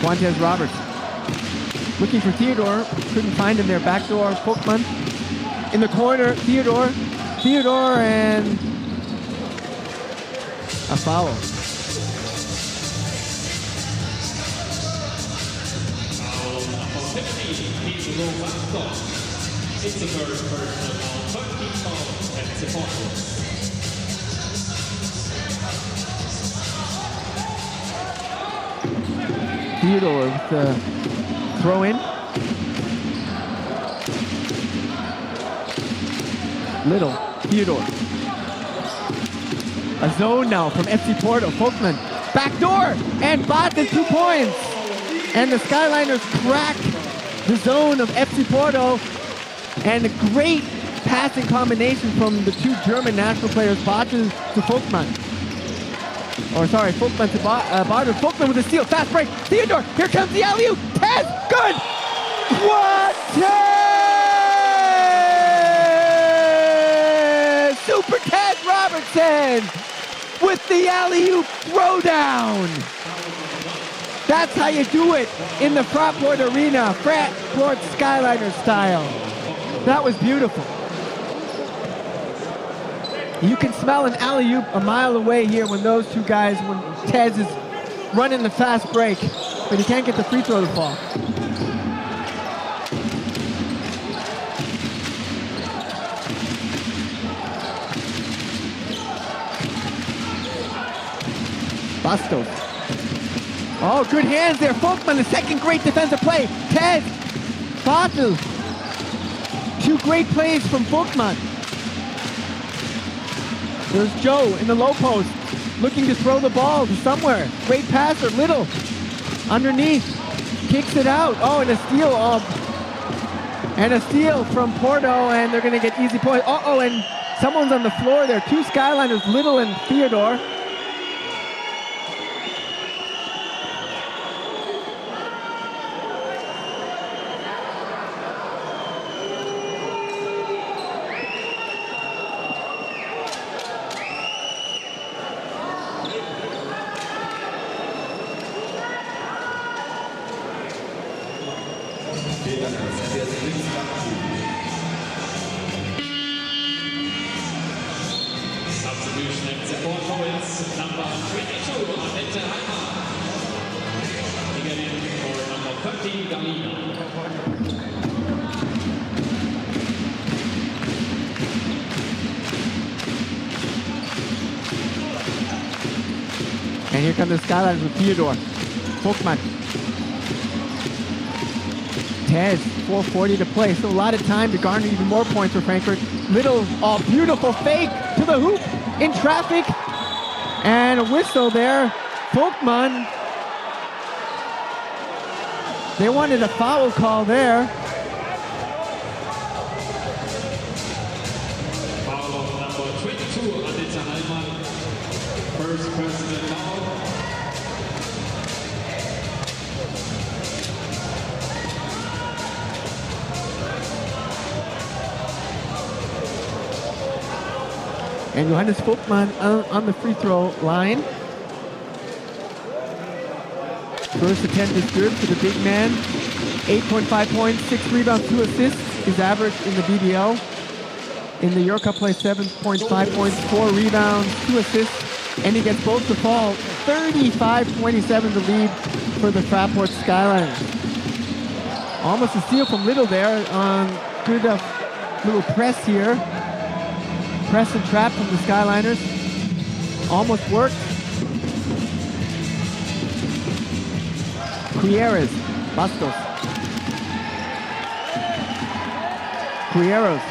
Quantez Roberts looking for Theodore, couldn't find him there. Backdoor, Fulkman in the corner. Theodore, and a foul. It's the first personal foul, 13 fouls at Porto. Theodore with the throw in. Little, Theodore. A zone now from FC Porto. Fulkman, backdoor, and Bate 2 points. And the Skyliners crack the zone of FC Porto. And a great passing combination from the 2 German national players, Bate to Fulkman. Or sorry, Fulkman to Bate. Fulkman with a steal, fast break. Theodore, here comes the alley-oop. Tez, good! What? Tez! Super Tez Robertson with the alley-oop throwdown. That's how you do it in the Fraport Arena, Fraport Skyliner style. That was beautiful. You can smell an alley-oop a mile away here when those 2 guys, when Tez is running the fast break, but he can't get the free throw to fall. Bastos. Oh, good hands there. Fulkman, the second great defensive play. Tez, Bate. 2 great plays from Fulkman. There's Joe in the low post, looking to throw the ball to somewhere. Great passer, Little, underneath, kicks it out. Oh, and a steal from Porto, and they're going to get easy points. Uh-oh, and someone's on the floor there. 2 Skyliners, Little and Theodore. Substitution at Porto is number 22, Annette Heimer. Beginning for number 13, Galina. And here come the Skyliners with Theodore. Fulkman. Tez, 4:40 to play. So a lot of time to garner even more points for Frankfurt. Little, oh, beautiful fake to the hoop in traffic. And a whistle there. Fulkman. They wanted a foul call there. Foul of number 22, Annette Heimer. First personal foul. And Johannes Fulkman on the free throw line. First attempt is good for the big man. 8.5 points, 6 rebounds, 2 assists. His average in the BBL. In the Eurocup play, 7.5 points, 4 rebounds, 2 assists. And he gets both to fall 35-27 the lead for the Fraport Skyliners. Almost a steal from Little there on good little press here. Press and trap from the Skyliners. Almost worked. Cuilleras, Bastos. Cuilleros.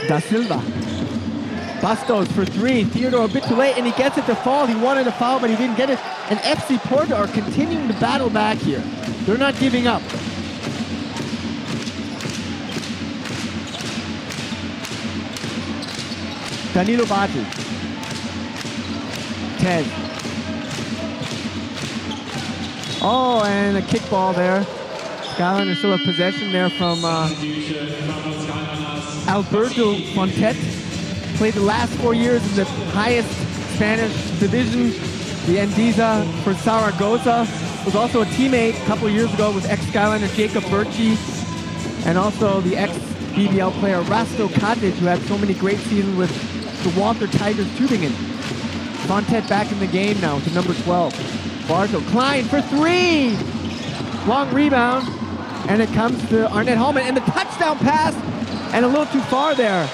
Da Silva. Bastos for three. Theodore a bit too late, and he gets it to fall. He wanted a foul, but he didn't get it. And FC Porto are continuing to battle back here. They're not giving up. Danilo Bati. Ted. Oh, and a kickball there. Skyliners still have possession there from Alberto Fontet. Played the last 4 years in the highest Spanish division, the Endiza for Zaragoza. Was also a teammate a couple of years ago with ex-Skyliner Jacob Birchie, and also the ex-BBL player Rasto Katic, who had so many great seasons with the Walker Tigers Tübingen. Fontet back in the game now to number 12. Barto, Klein for three! Long rebound, and it comes to Arnett Hallman, and the touchdown pass, and a little too far there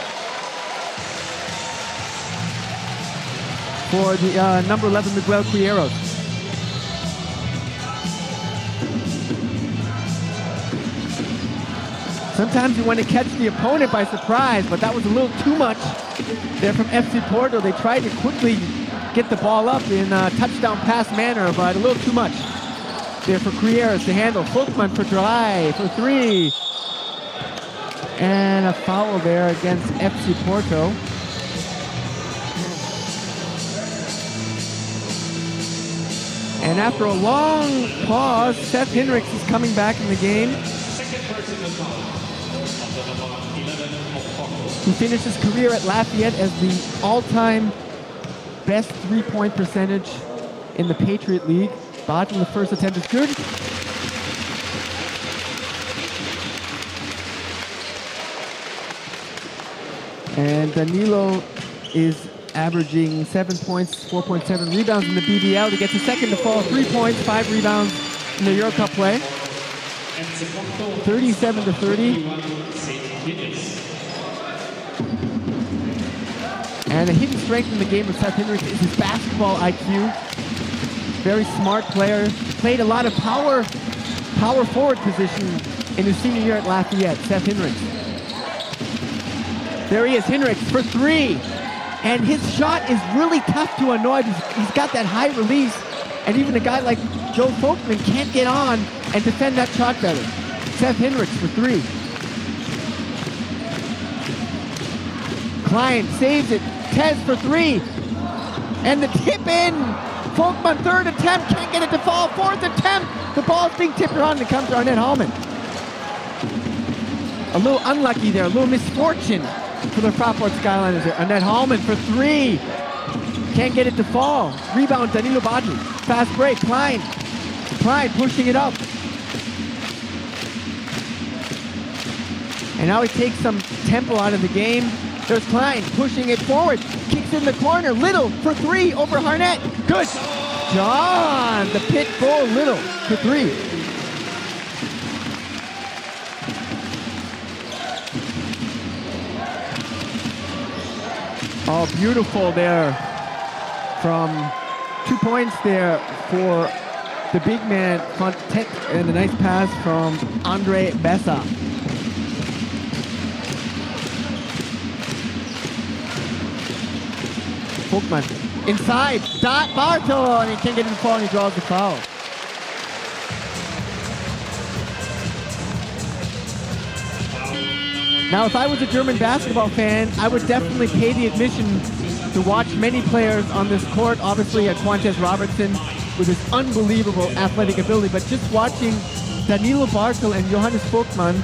for the number 11 Miguel Cuilleros. Sometimes you want to catch the opponent by surprise, but that was a little too much there from FC Porto. They tried to quickly get the ball up in a touchdown pass manner, but a little too much there for Cuilleros to handle. Folkman for drive for three. And a foul there against FC Porto. And after a long pause, Seth Hinrichs is coming back in the game. Who finished his career at Lafayette as the all-time best three-point percentage in the Patriot League. Bottom, the first attempt is good. And Danilo is averaging 7 points, 4.7 rebounds in the BBL. He gets a second to fall, 3 points, 5 rebounds in the Euro Cup play. 37-30. And a hidden strength in the game of Seth Hinrichs is his basketball IQ. Very smart player. Played a lot of power forward position in his senior year at Lafayette, Seth Hinrichs. There he is, Hinrichs for three. And his shot is really tough to annoy. He's got that high release. And even a guy like Joe Folkman can't get on and defend that shot better. Seth Hinrichs for three. Klein saves it. Tez for three. And the tip in. Folkman, third attempt, can't get it to fall. Fourth attempt, the ball's being tipped around and it comes to Arnett Hallman. A little unlucky there, a little misfortune for the Fraport Skyliners there. Arnett Hallman for three. Can't get it to fall. Rebound, Danilo Badi. Fast break, Klein. Klein pushing it up. And now he takes some tempo out of the game. There's Klein pushing it forward. Kicks in the corner. Little for three over Harnett. Good. John, the pit goal. Little for three. Oh, beautiful there from 2 points there for the big man Fontet, and a nice pass from Andre Bessa. Folkman inside, Barto, and he can't get in the ball, and he draws the foul. Now, if I was a German basketball fan, I would definitely pay the admission to watch many players on this court. Obviously, Quantes Robertson with his unbelievable athletic ability, but just watching Danilo Bartel and Johannes Folkman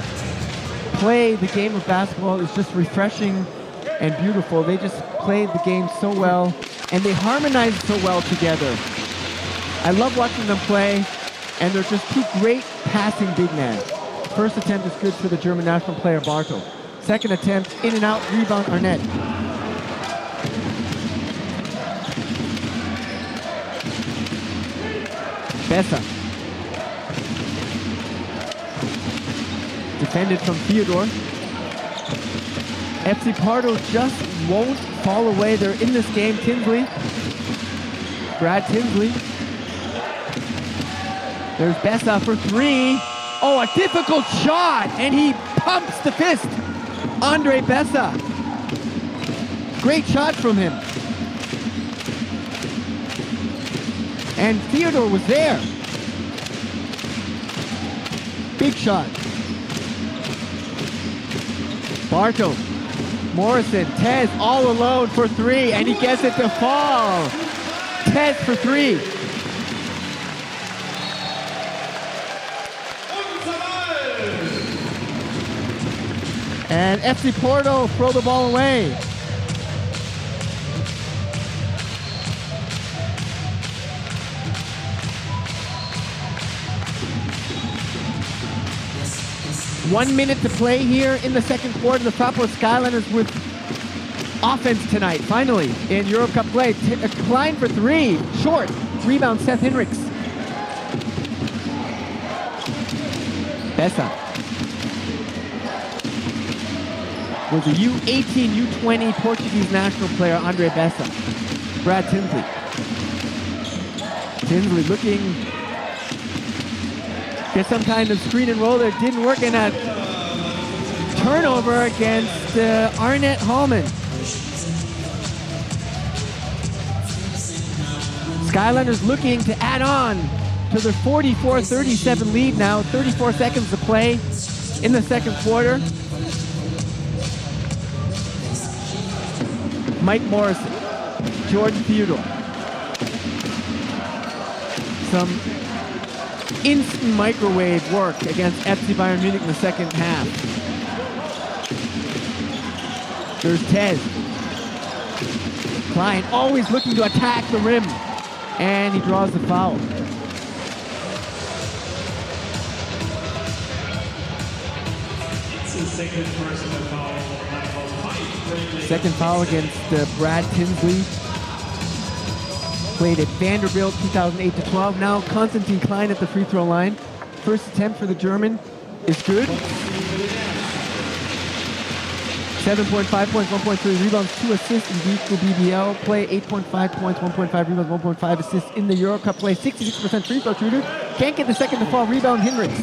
play the game of basketball is just refreshing and beautiful. They just play the game so well, and they harmonize so well together. I love watching them play, and they're just two great passing big men. First attempt is good for the German national player Bartel. Second attempt, in and out, rebound Arnett. Bessa. Defended from Theodore. FC Porto just won't fall away. They're in this game. Tinsley. Brad Tinsley. There's Bessa for three. Oh, a difficult shot, and he pumps the fist. Andre Bessa. Great shot from him. And Theodore was there. Big shot. Barto. Morrison. Tez all alone for three, and he gets it to fall. Tez for three. And FC Porto throw the ball away. One minute to play here in the second quarter. The Fraport Skyliners with offense tonight, finally, in Europe Cup play. Klein for three, short. Rebound, Seth Hinrichs. Bessa. Was a U18, U20 Portuguese national player, Andre Bessa. Brad Tinsley. Tinsley looking, get some kind of screen and roll there. Didn't work, in a turnover against Arnett Hallman. Skyliners looking to add on to their 44-37 lead now. 34 seconds to play in the second quarter. Mike Morrison, Jordan Theodore. Some instant microwave work against FC Bayern Munich in the second half. There's Tez. Klein always looking to attack the rim, and he draws the foul. It's the second personal foul. Second foul against Brad Tinsley. Played at Vanderbilt 2008-12. Now Konstantin Klein at the free throw line. First attempt for the German is good. 7.5 points, 1.3 rebounds, 2 assists in the BBL play. 8.5 points, 1.5 rebounds, 1.5 assists in the Euro Cup play. 66% free throw shooter. Can't get the second to fall. Rebound Hinrichs.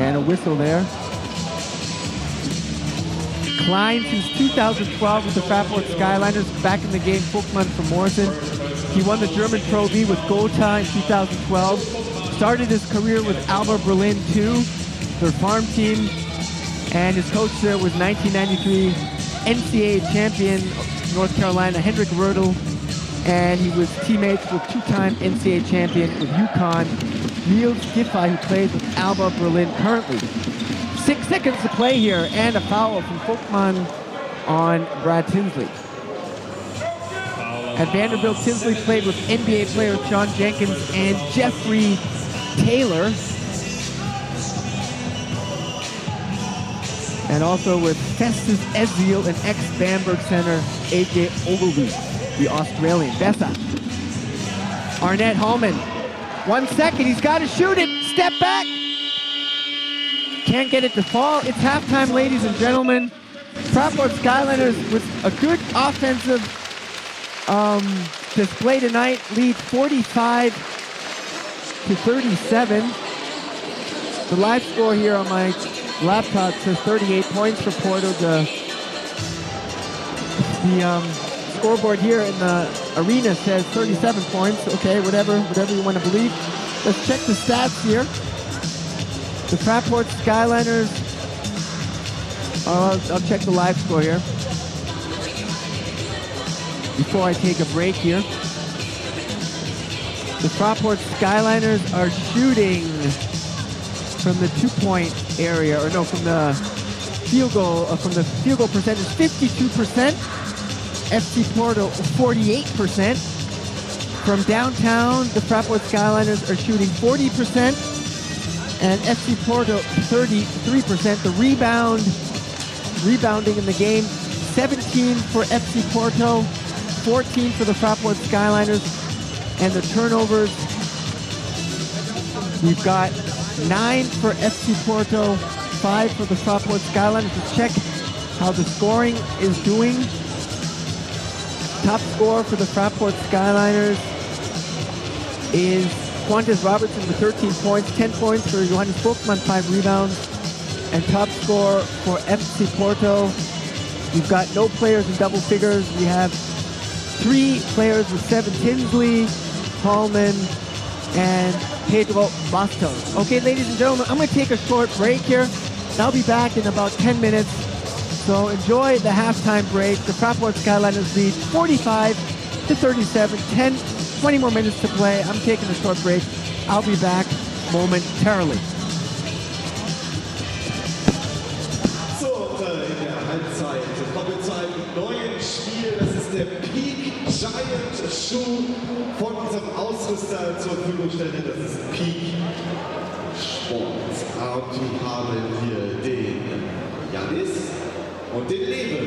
And a whistle there. Klein since 2012 with the Fraport Skyliners. Back in the game, Folkman from Morrison. He won the German Pro B with Gotha in 2012. Started his career with Alba Berlin 2, their farm team. And his coach there was 1993 NCAA champion North Carolina, Hendrik Rödel. And he was teammates with two-time NCAA champion with UConn, Niels Giffey, who plays with Alba Berlin currently. 6 seconds to play here, and a foul from Folkman on Brad Tinsley. At Vanderbilt, Tinsley played with NBA players John Jenkins and Jeffrey Taylor. And also with Festus Ezeel and ex-Bamberg center AJ Ogilvy, the Australian. Bessa. Arnett Hallman. 1 second, he's got to shoot it. Step back. Can't get it to fall. It's halftime, ladies and gentlemen. Fraport Skyliners with a good offensive display tonight. Lead 45-37. The live score here on my laptop says 38 points for Porto. The scoreboard here in the arena says 37 points. Okay, whatever you want to believe. Let's check the stats here. The Fraport Skyliners, I'll check the live score here before I take a break here. The Fraport Skyliners are shooting from the 2-point area, or no, from the field goal percentage, 52%. FC Porto, 48%. From downtown, the Fraport Skyliners are shooting 40%. And FC Porto, 33%. The rebounding in the game, 17 13 for FC Porto, 14 for the Fraport Skyliners, and the turnovers, we've got 9 for FC Porto, 5 for the Fraport Skyliners. Let's check how the scoring is doing. Top scorer for the Fraport Skyliners is Quantas Robertson with 13 points, 10 points for Johannes Vogtmann, 5 rebounds. And top scorer for FC Porto, we've got no players in double figures. We have 3 players with 7, Tinsley, Hallman, and Pedro Bastos. Okay, ladies and gentlemen, I'm going to take a short break here. I'll be back in about 10 minutes. So enjoy the halftime break. The Fraport Skyliners lead 45-37, 20 more minutes to play. I'm taking a short break. I'll be back momentarily. Doppelzeit im neuen Spiel. Das ist der Peak Giant Schuh von unserem Ausrüster zur Verfügung stellen. Das ist Peak Sport. Und wir haben hier den Janis und den Leven.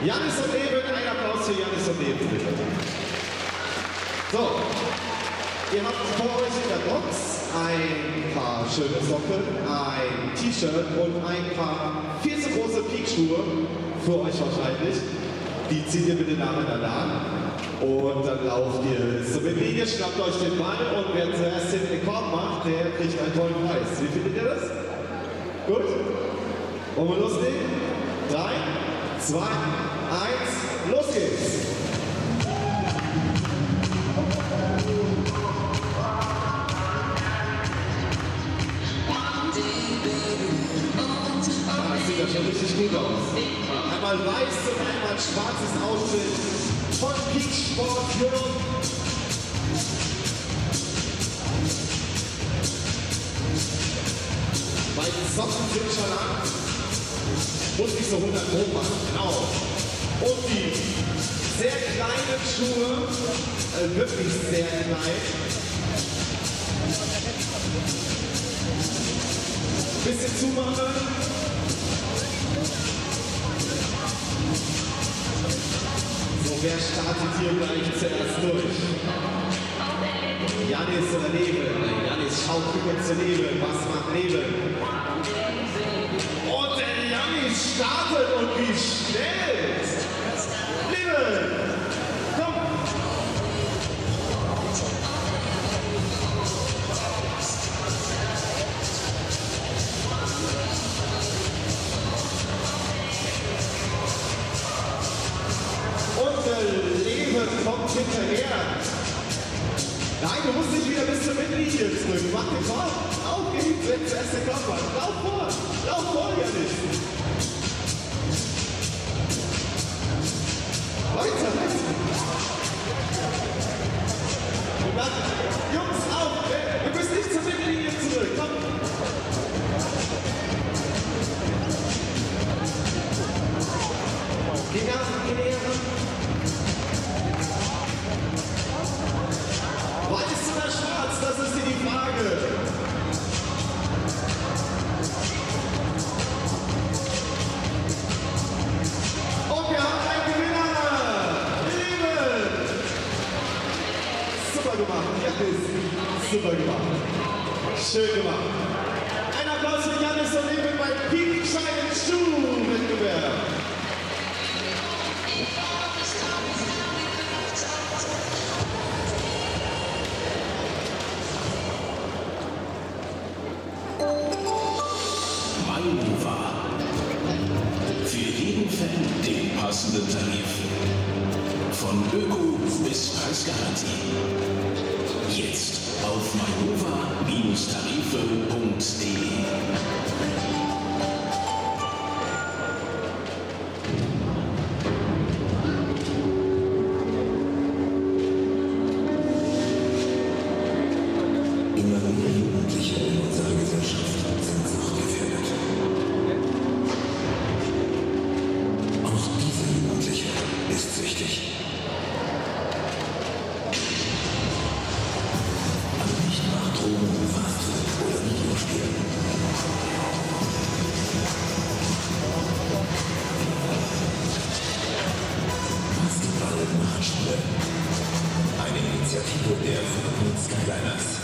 Janis und Leven, ein Applaus für Janis und Leven, bitte. So, ihr habt vor euch in der Box ein paar schöne Socken, ein T-Shirt und ein paar viel zu große Peak-Schuhe. Für euch wahrscheinlich. Die zieht ihr bitte nacheinander an. Und dann lauft ihr zur Mittellinie, schnappt euch den Ball und wer zuerst in den Korb macht, der kriegt einen tollen Preis. Wie findet ihr das? Gut? Wollen wir loslegen? 3, 2, 1, los geht's! Das sieht ja schon richtig gut aus. Einmal weiß und einmal schwarzes Outfit von Peak Sport Europe. Meine Socken sind schon an. Muss nicht so 100 Pro machen, genau. Und die sehr kleinen Schuhe, wirklich sehr klein. Bisschen zumachen. So, wer startet hier gleich zuerst durch? Janis oder Leven? Janis schaut rüber zu Leven. Was macht Leven? Und der Janis startet und wie schnell! Leven! Komm! Und der Leven kommt hinterher. Nein, du musst nicht wieder bis zur Mittellinie drücken. Mach den Korb. Auf geht's, wenn zuerst der Kopf hat. Lauf vor, Janis. Weiter. Und dann, Jungs, auf. Wir müssen nicht zur Mittellinie zurück. Komm. Geh näher. Weiß oder schwarz, das ist hier die Frage. Und wir haben einen Gewinner. Leven. Super gemacht, Janis. Super gemacht. Schön gemacht. Ein Applaus für Janis und Leven beim Peak Giant Schuh-Wettbewerb. Für jeden Fan den passenden Tarif. Von Öko bis Preisgarantie. Jetzt auf mainova-tarife.de. Immer mehr Jugendliche in unserer Gesellschaft sind suchtgefährdet. Auch diese Jugendliche ist süchtig. Aber nicht nach Drogen, Fastfood oder Videospielen. der Fraport Skyliners.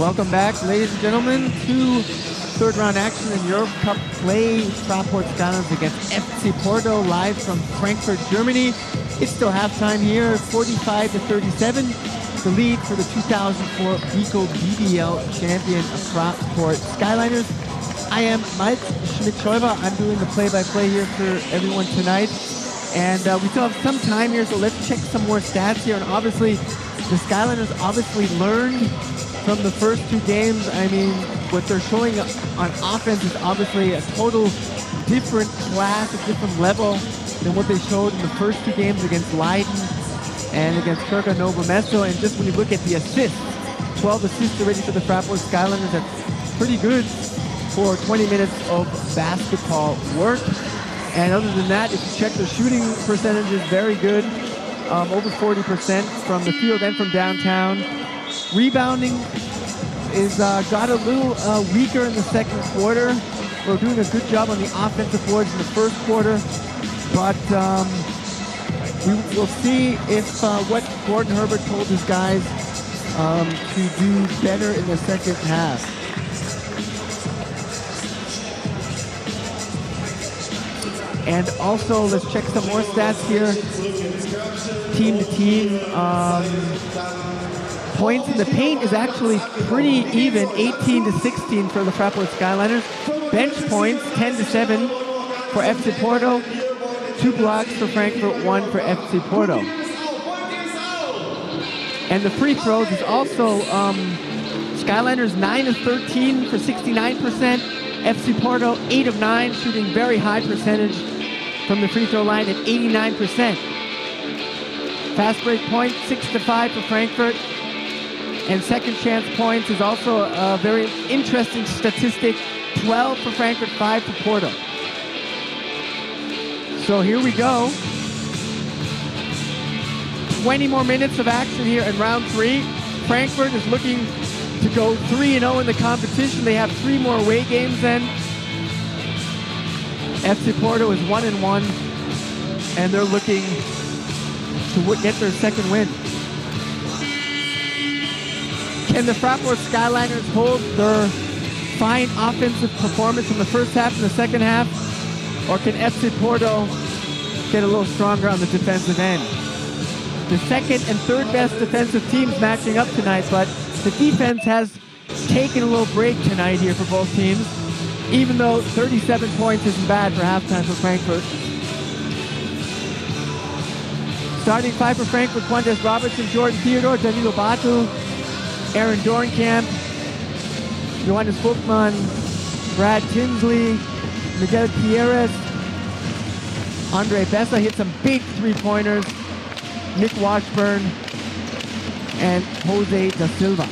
Welcome back, ladies and gentlemen, to third round action in Europe Cup play. Fraport Skyliners against FC Porto, live from Frankfurt, Germany. It's still halftime here, 45-37. The lead for the 2004 BICO BBL champion Fraport Skyliners. I am Mike Schmidt-Schäuber. I'm doing the play-by-play here for everyone tonight. And we still have some time here, so let's check some more stats here. And obviously, the Skyliners obviously learned from the first two games. I mean, what they're showing on offense is obviously a total different class, a different level than what they showed in the first two games against Leiden and against Kirka Novo Mesto. And just when you look at the assists, 12 assists already for the Fraport Skyliners, that's pretty good for 20 minutes of basketball work. And other than that, if you check their shooting percentages, very good, over 40% from the field and from downtown. Rebounding is got a little weaker in the second quarter. We're doing a good job on the offensive boards in the first quarter, but we'll see if what Gordon Herbert told his guys to do better in the second half. And also, let's check some more stats here. Team to team. Points in the paint is actually pretty even, 18-16 for the Fraport Skyliners. Bench points, 10-7 for FC Porto. 2 blocks for Frankfurt, 1 for FC Porto. And the free throws is also Skyliners 9 of 13 for 69%. FC Porto 8 of 9, shooting very high percentage from the free throw line at 89%. Fast break point 6-5 for Frankfurt. And second chance points is also a very interesting statistic. 12 for Frankfurt, 5 for Porto. So here we go. 20 more minutes of action here in round 3. Frankfurt is looking to go 3-0 in the competition. They have 3 more away games then. FC Porto is 1-1, and they're looking to get their second win. Can the Fraport Skyliners hold their fine offensive performance in the first half and the second half? Or can FC Porto get a little stronger on the defensive end? The second and third best defensive teams matching up tonight, but the defense has taken a little break tonight here for both teams, even though 37 points isn't bad for halftime for Frankfurt. Starting 5 for Frankfurt, Quantes Robertson, Jordan Theodore, Danilo Batu, Aaron Dornkamp, Johannes Vogtmann, Brad Tinsley, Miguel Pierres, Andre Bessa hit some big three-pointers, Nick Washburn, and Jose da Silva.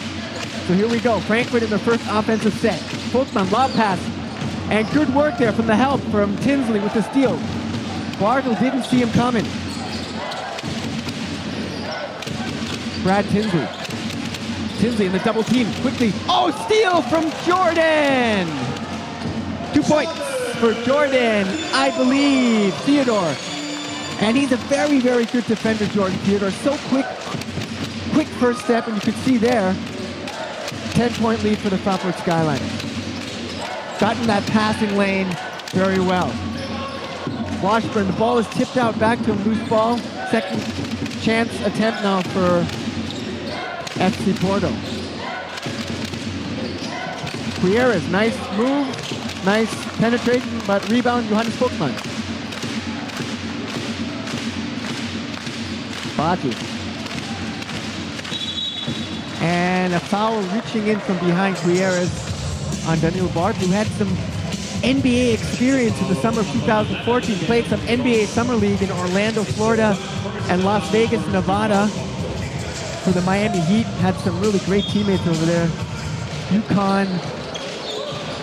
So here we go, Frankfurt in the first offensive set. Vogtmann, lob pass, and good work there from the help from Tinsley with the steal. Bartle didn't see him coming. Brad Tinsley. Tinsley in the double team, quickly. Oh, steal from Jordan! 2 points for Jordan, I believe, Theodore. And he's a very, very good defender, Jordan Theodore. So quick first step, and you can see there, 10-point lead for the Fraport Skyliners. Gotten that passing lane very well. Washburn, the ball is tipped out back to him, loose ball. Second chance attempt now for FC Porto. Pierres, nice move, nice penetration, but rebound Johannes Vogtmann. Batu. And a foul reaching in from behind Pierres on Danilo Bart, who had some NBA experience in the summer of 2014, played some NBA Summer League in Orlando, Florida, and Las Vegas, Nevada. For the Miami Heat, had some really great teammates over there. UConn,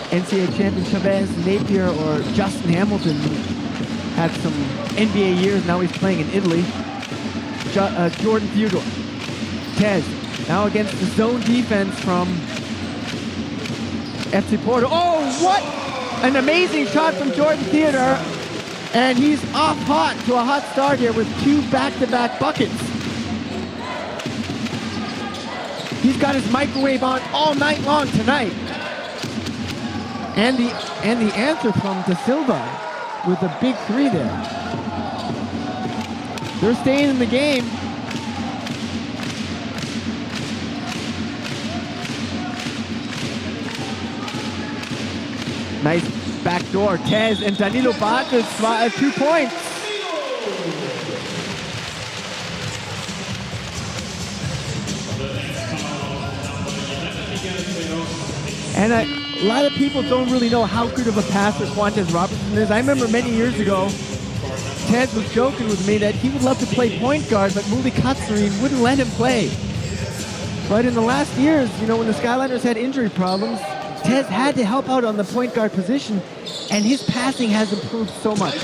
NCAA champion Chavez Napier, or Justin Hamilton, had some NBA years. Now he's playing in Italy. Jordan Theodore. Tez, now against the zone defense from FC Porto. Oh, what an amazing shot from Jordan Theodore. And he's off hot to a hot start here with 2 back-to-back buckets. He's got his microwave on all night long tonight. And the answer from Da Silva with a big three there. They're staying in the game. Nice backdoor. Tez and Danilo Bartos 2 points. And a lot of people don't really know how good of a passer Quantes Robertson is. I remember many years ago, Tez was joking with me that he would love to play point guard, but Muli Katsarin wouldn't let him play. But in the last years, you know, when the Skyliners had injury problems, Tez had to help out on the point guard position, and his passing has improved so much.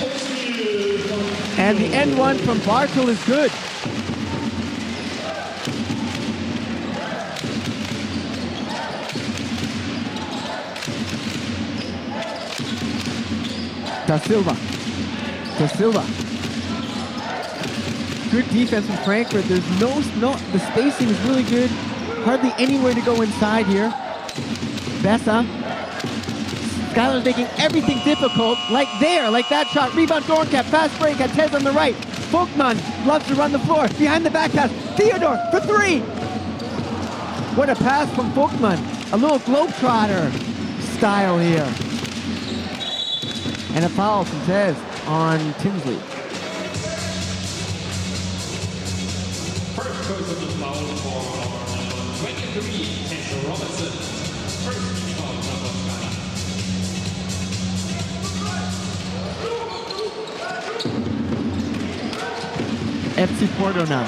And the end one from Bartel is good. Da Silva. Good defense from Frankfurt. There's the spacing is really good. Hardly anywhere to go inside here. Bessa. Skyler's making everything difficult. Like that shot. Rebound Dorncap. Fast break at Tez on the right. Folkman loves to run the floor. Behind the back pass. Theodore for 3. What a pass from Folkman. A little Globetrotter style here. And a foul from Tez on Tinsley. First personal foul for number 23, Tessa Robinson. First foul number FC Porto now.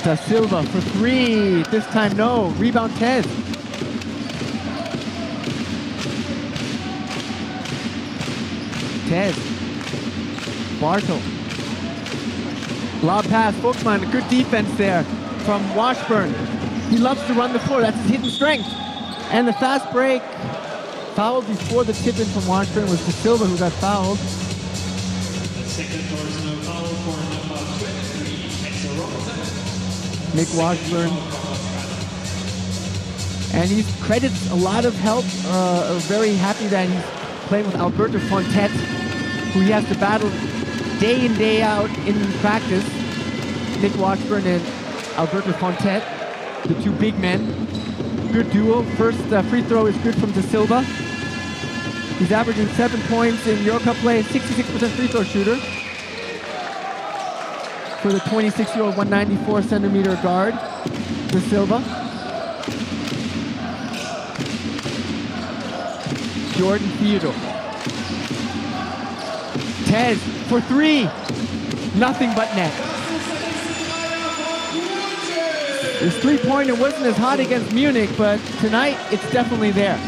Da Silva for 3. This time no. Rebound Tez. Tez. Bartel. Lob pass. Folkman. Good defense there from Washburn. He loves to run the floor. That's his hidden strength. And the fast break. Fouled before the tip-in from Washburn was Da Silva who got fouled. The second personal foul for number 23, Tessa Robinson. Nick Washburn. And he credits a lot of help. Very happy that he's playing with Alberto Fontet, who he has to battle day in, day out in practice. Nick Washburn and Alberto Fontet, the 2 big men. Good duo. First free throw is good from Da Silva. He's averaging 7 points in Euro Cup play, 66% free throw shooter. For the 26-year-old 194-centimeter guard, Da Silva. Jordan Theodore. Tez for 3. Nothing but net. His three-pointer wasn't as hot against Munich, but tonight it's definitely there.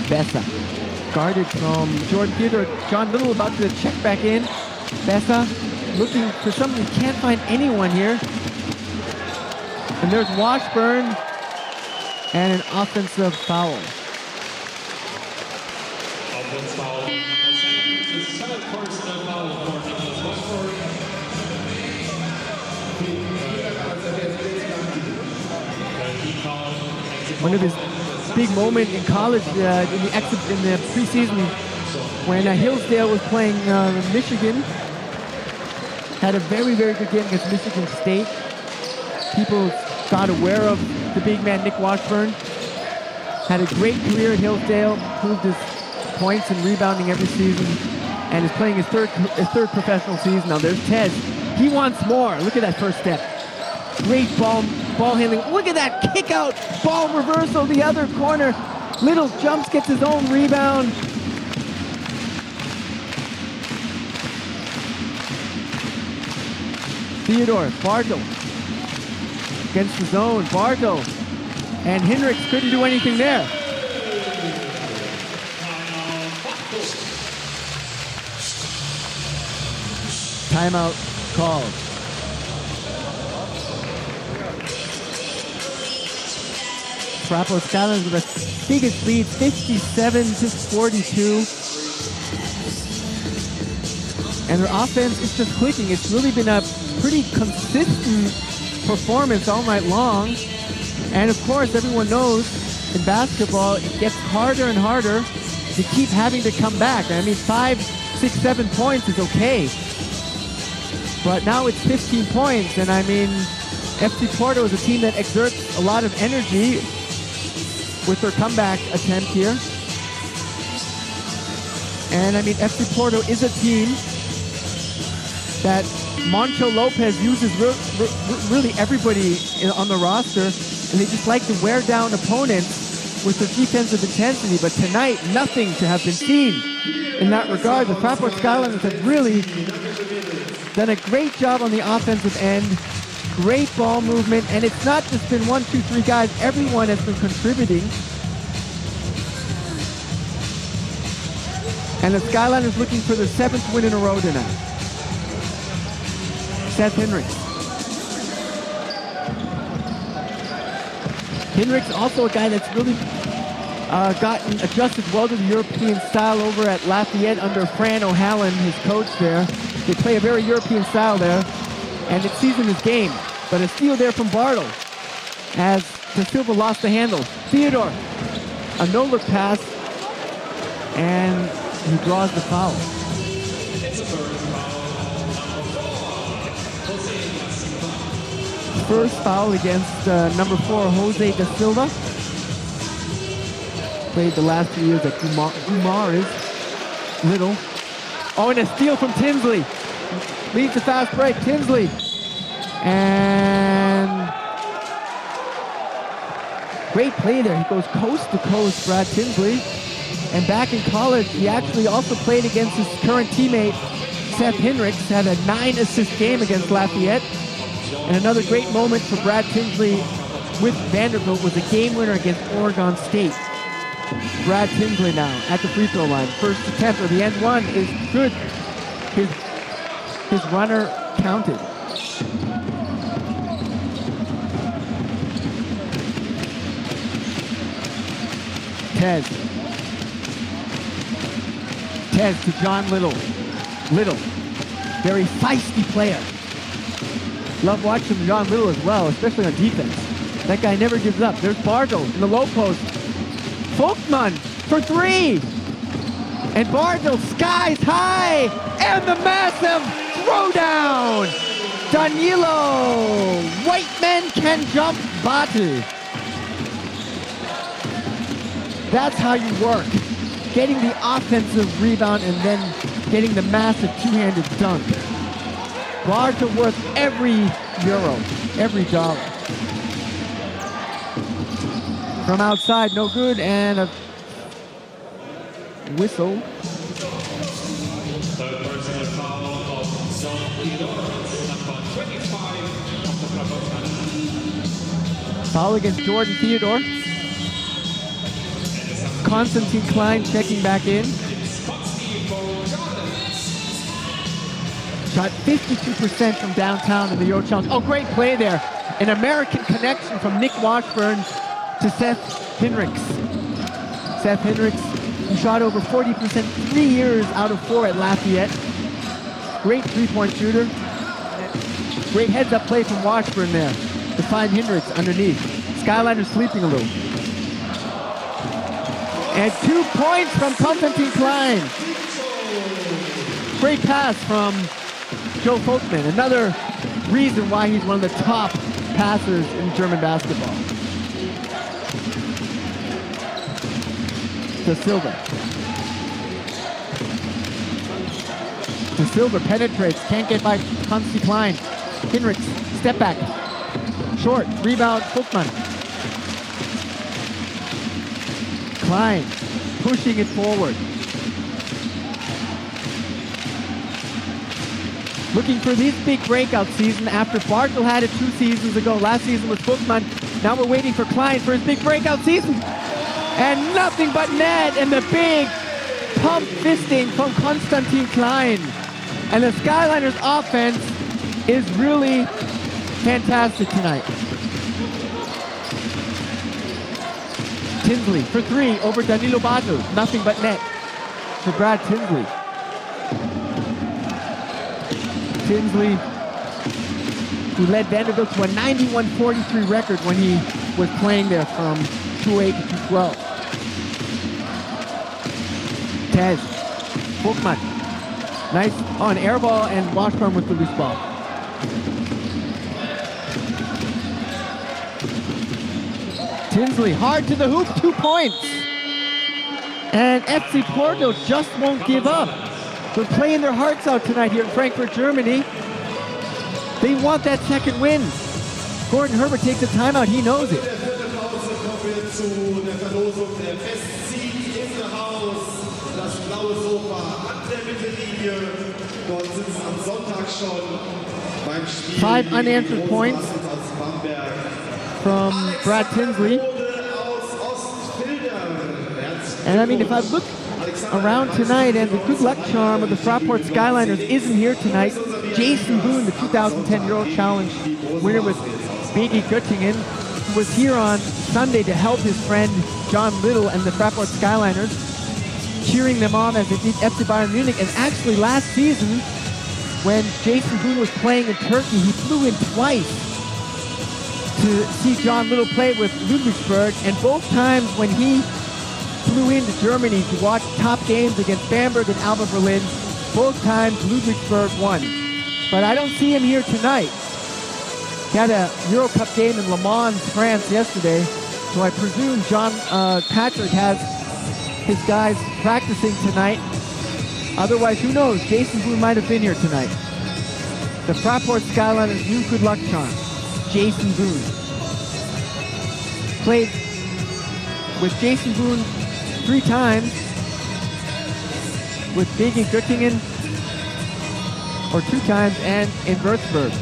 Bessa. Guarded from Jordan Theodore. John Little about to check back in. Bessa looking for something. He can't find anyone here. And there's Washburn and an offensive foul. Offensive foul. The second personal foul for Nicholas Washburn. One of his big moments in college in the preseason when Hillsdale was playing Michigan. Had a very, very good game against Michigan State. People got aware of the big man Nick Washburn. Had a great career at Hillsdale, improved his points and rebounding every season, and is playing his third professional season. Now there's Tez. He wants more. Look at that first step. Great ball handling. Look at that kick out, ball reversal, the other corner. Little jumps, gets his own rebound. Theodore, Bartel. Against the zone, Bartel. And Hendricks couldn't do anything there. Timeout called. Fraport Skyliners with the biggest lead, 57-42. And their offense is just clicking. It's really been a pretty consistent performance all night long. And of course, everyone knows in basketball, it gets harder and harder to keep having to come back. I mean, 5, 6, 7 points is okay. But now it's 15 points. And I mean, FC Porto is a team that exerts a lot of energy with their comeback attempt here. And I mean, FC Porto is a team that Moncho Lopez uses really everybody on the roster, and they just like to wear down opponents with their defensive intensity. But tonight, nothing to have been seen in that regard. The Fraport Skyliners have really done a great job on the offensive end. Great ball movement, and it's not just been 1, 2, 3 guys. Everyone has been contributing. And the Skyliners looking for their 7th win in a row tonight. Seth Hinrichs. Hinrichs also a guy that's really gotten adjusted well to the European style over at Lafayette under Fran O'Halloran, his coach there. They play a very European style there, and it's seasoned his game. But a steal there from Bartle as De Silva lost the handle. Theodore, a no-look pass, and he draws the foul. First foul against number 4, Jose De Silva. Played the last 2 years at Gumar is Little. Oh, and a steal from Tinsley. Leads the fast break. Tinsley. And great play there. He goes coast to coast, Brad Tinsley. And back in college, he actually also played against his current teammate, Seth Hinrichs, had a 9-assist game against Lafayette. And another great moment for Brad Tinsley with Vanderbilt was a game winner against Oregon State. Brad Tinsley now at the free throw line. First attempt of the end one is good. His runner counted. Tez to John Little. Little, very feisty player. Love watching John Little as well, especially on defense. That guy never gives up. There's Bartle in the low post. Folkman for 3. And Bartle skies high. And the massive throwdown. Danilo. White men can jump Batu. That's how you work. Getting the offensive rebound and then getting the massive two-handed dunk. Bartle worth every euro, every dollar. From outside, no good, and a whistle. Third personal foul of John Theodore, number 25 of the Fraport Skyliners. Foul against Jordan Theodore. Konstantin Klein checking back in. Shot 52% from downtown in the Euro Challenge. Oh, great play there. An American connection from Nick Washburn to Seth Hinrichs. Seth Hinrichs, who shot over 40% 3 years out of 4 at Lafayette. Great three-point shooter. Great heads-up play from Washburn there to find Hinrichs underneath. Skyliners sleeping a little. And 2 points from Konstantin Klein. Great pass from Joe Folkman. Another reason why he's one of the top passers in German basketball. De Silva. De Silva penetrates, can't get by Konstantin Klein. Hinrichs, step back. Short, rebound, Folkman. Klein pushing it forward. Looking for this big breakout season after Bartle had it 2 seasons ago. Last season was Folkman. Now we're waiting for Klein for his big breakout season. And nothing but net, and the big pump fisting from Konstantin Klein. And the Skyliners offense is really fantastic tonight. Tinsley for 3 over Danilo Batu. Nothing but net for Brad Tinsley. Tinsley, who led Vanderbilt to a 91-43 record when he was playing there from 2-8 to 2-12. Tez, Bookman, nice, an air ball, and Washburn with the loose ball. Tinsley, hard to the hoop, 2 points. And FC Porto just won't give up. They're playing their hearts out tonight here in Frankfurt, Germany. They want that second win. Gordon Herbert takes a timeout, he knows it. Five unanswered points from Brad Tinsley. And I mean, if I look around tonight, and the good luck charm of the Fraport Skyliners isn't here tonight. Jason Boone, the 2010 Euro Challenge winner with Biggie Göttingen, was here on Sunday to help his friend John Little and the Fraport Skyliners, cheering them on as they beat FC Bayern Munich. And actually last season, when Jason Boone was playing in Turkey, he flew in twice to see John Little play with Ludwigsburg, and both times when he flew into Germany to watch top games against Bamberg and Alba Berlin, both times Ludwigsburg won. But I don't see him here tonight. He had a Euro Cup game in Le Mans, France yesterday, so I presume John Patrick has his guys practicing tonight. Otherwise, who knows? Jason Boone might have been here tonight. The Fraport Skyliners' new good luck charm, Jason Boone. Played with Jason Boone 3 times, with Biggie Göttingen, or 2 times, and in Würzburg.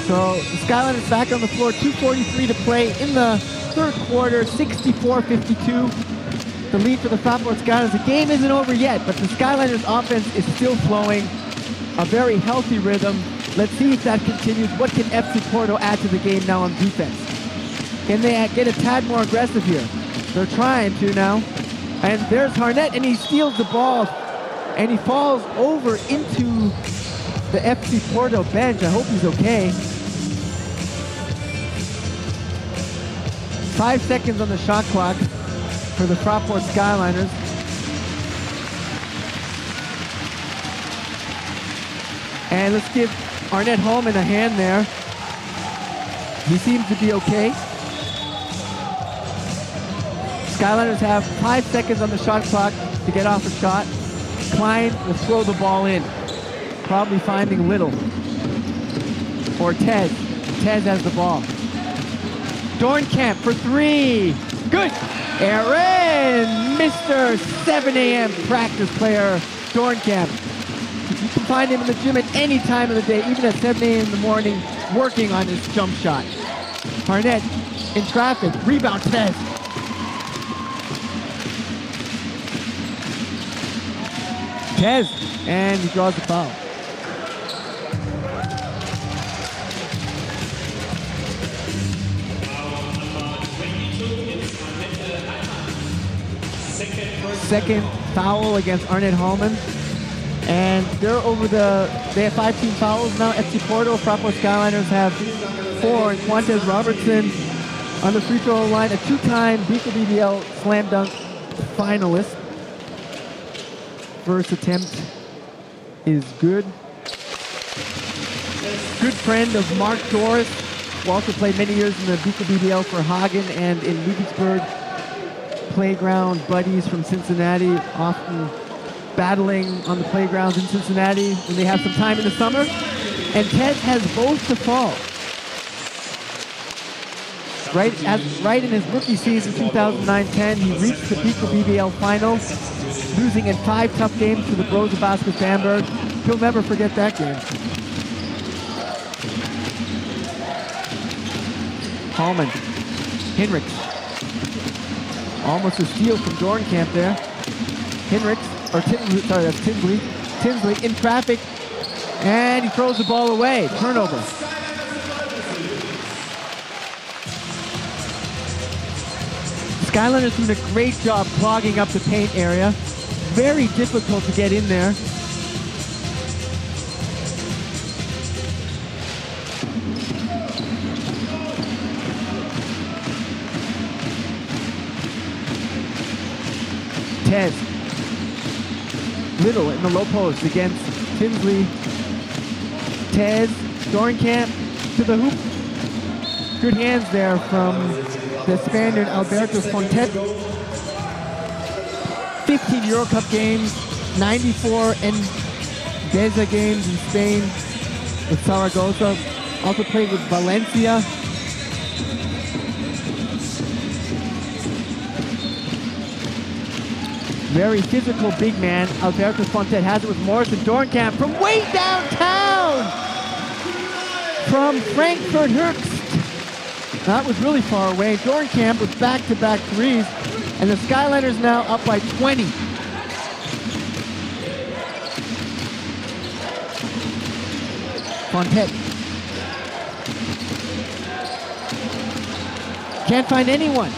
So the Skyliners back on the floor, 2:43 to play in the third quarter, 64-52. The lead for the Fraport Skyliners. The game isn't over yet, but the Skyliners offense is still flowing, a very healthy rhythm. Let's see if that continues. What can FC Porto add to the game now on defense? Can they get a tad more aggressive here? They're trying to now. And there's Harnett, and he steals the ball, and he falls over into the FC Porto bench. I hope he's okay. 5 seconds on the shot clock for the Fraport Skyliners. And let's give Arnett Holman a hand there. He seems to be okay. Skyliners have 5 seconds on the shot clock to get off a shot. Klein will throw the ball in, probably finding Little. Or Tez. Tez has the ball. Dornkamp for 3. Good. Aaron, Mr. 7 a.m. practice player, Dornkamp. You can find him in the gym at any time of the day, even at 7 a.m. in the morning, working on his jump shot. Harnett in traffic. Rebound, Tez. Tez, and he draws the foul. Second foul against Arnett Holman. And they're over they have 5 team fouls now. FC Porto, Fraport Skyliners have 4. And Quantez Robertson on the free throw line, a 2-time BBL slam dunk finalist. First attempt is good. Good friend of Mark Doris, who also played many years in the BBL for Hagen and in Ludwigsburg. Playground buddies from Cincinnati, often battling on the playgrounds in Cincinnati when they have some time in the summer. And Ted has both to fall. Right in his rookie season, 2009-10, he reached the BBL final, losing in 5 tough games to the Bros of Basket Bamberg. He'll never forget that game. Hallman, Hinrichs. Almost a steal from Dornkamp there. Hinrichs, or Tinsley, sorry, that's Tinsley. Tinsley in traffic, and he throws the ball away. Turnover. Skyliners doing a great job clogging up the paint area. Very difficult to get in there. Tez. Little in the low post against Tinsley. Tez, Dorenkamp to the hoop. Good hands there from the Spaniard Alberto Fontet. 15 Euro Cup games, 94 Endesa games in Spain with Zaragoza. Also played with Valencia. Very physical big man. Alberto Fontet has it with Morrison. Dorenkamp from way downtown! From Frankfurt Höchst. That was really far away. Dorenkamp with back-to-back threes. And the Skyliners now up by 20. Fontet. Can't find anyone.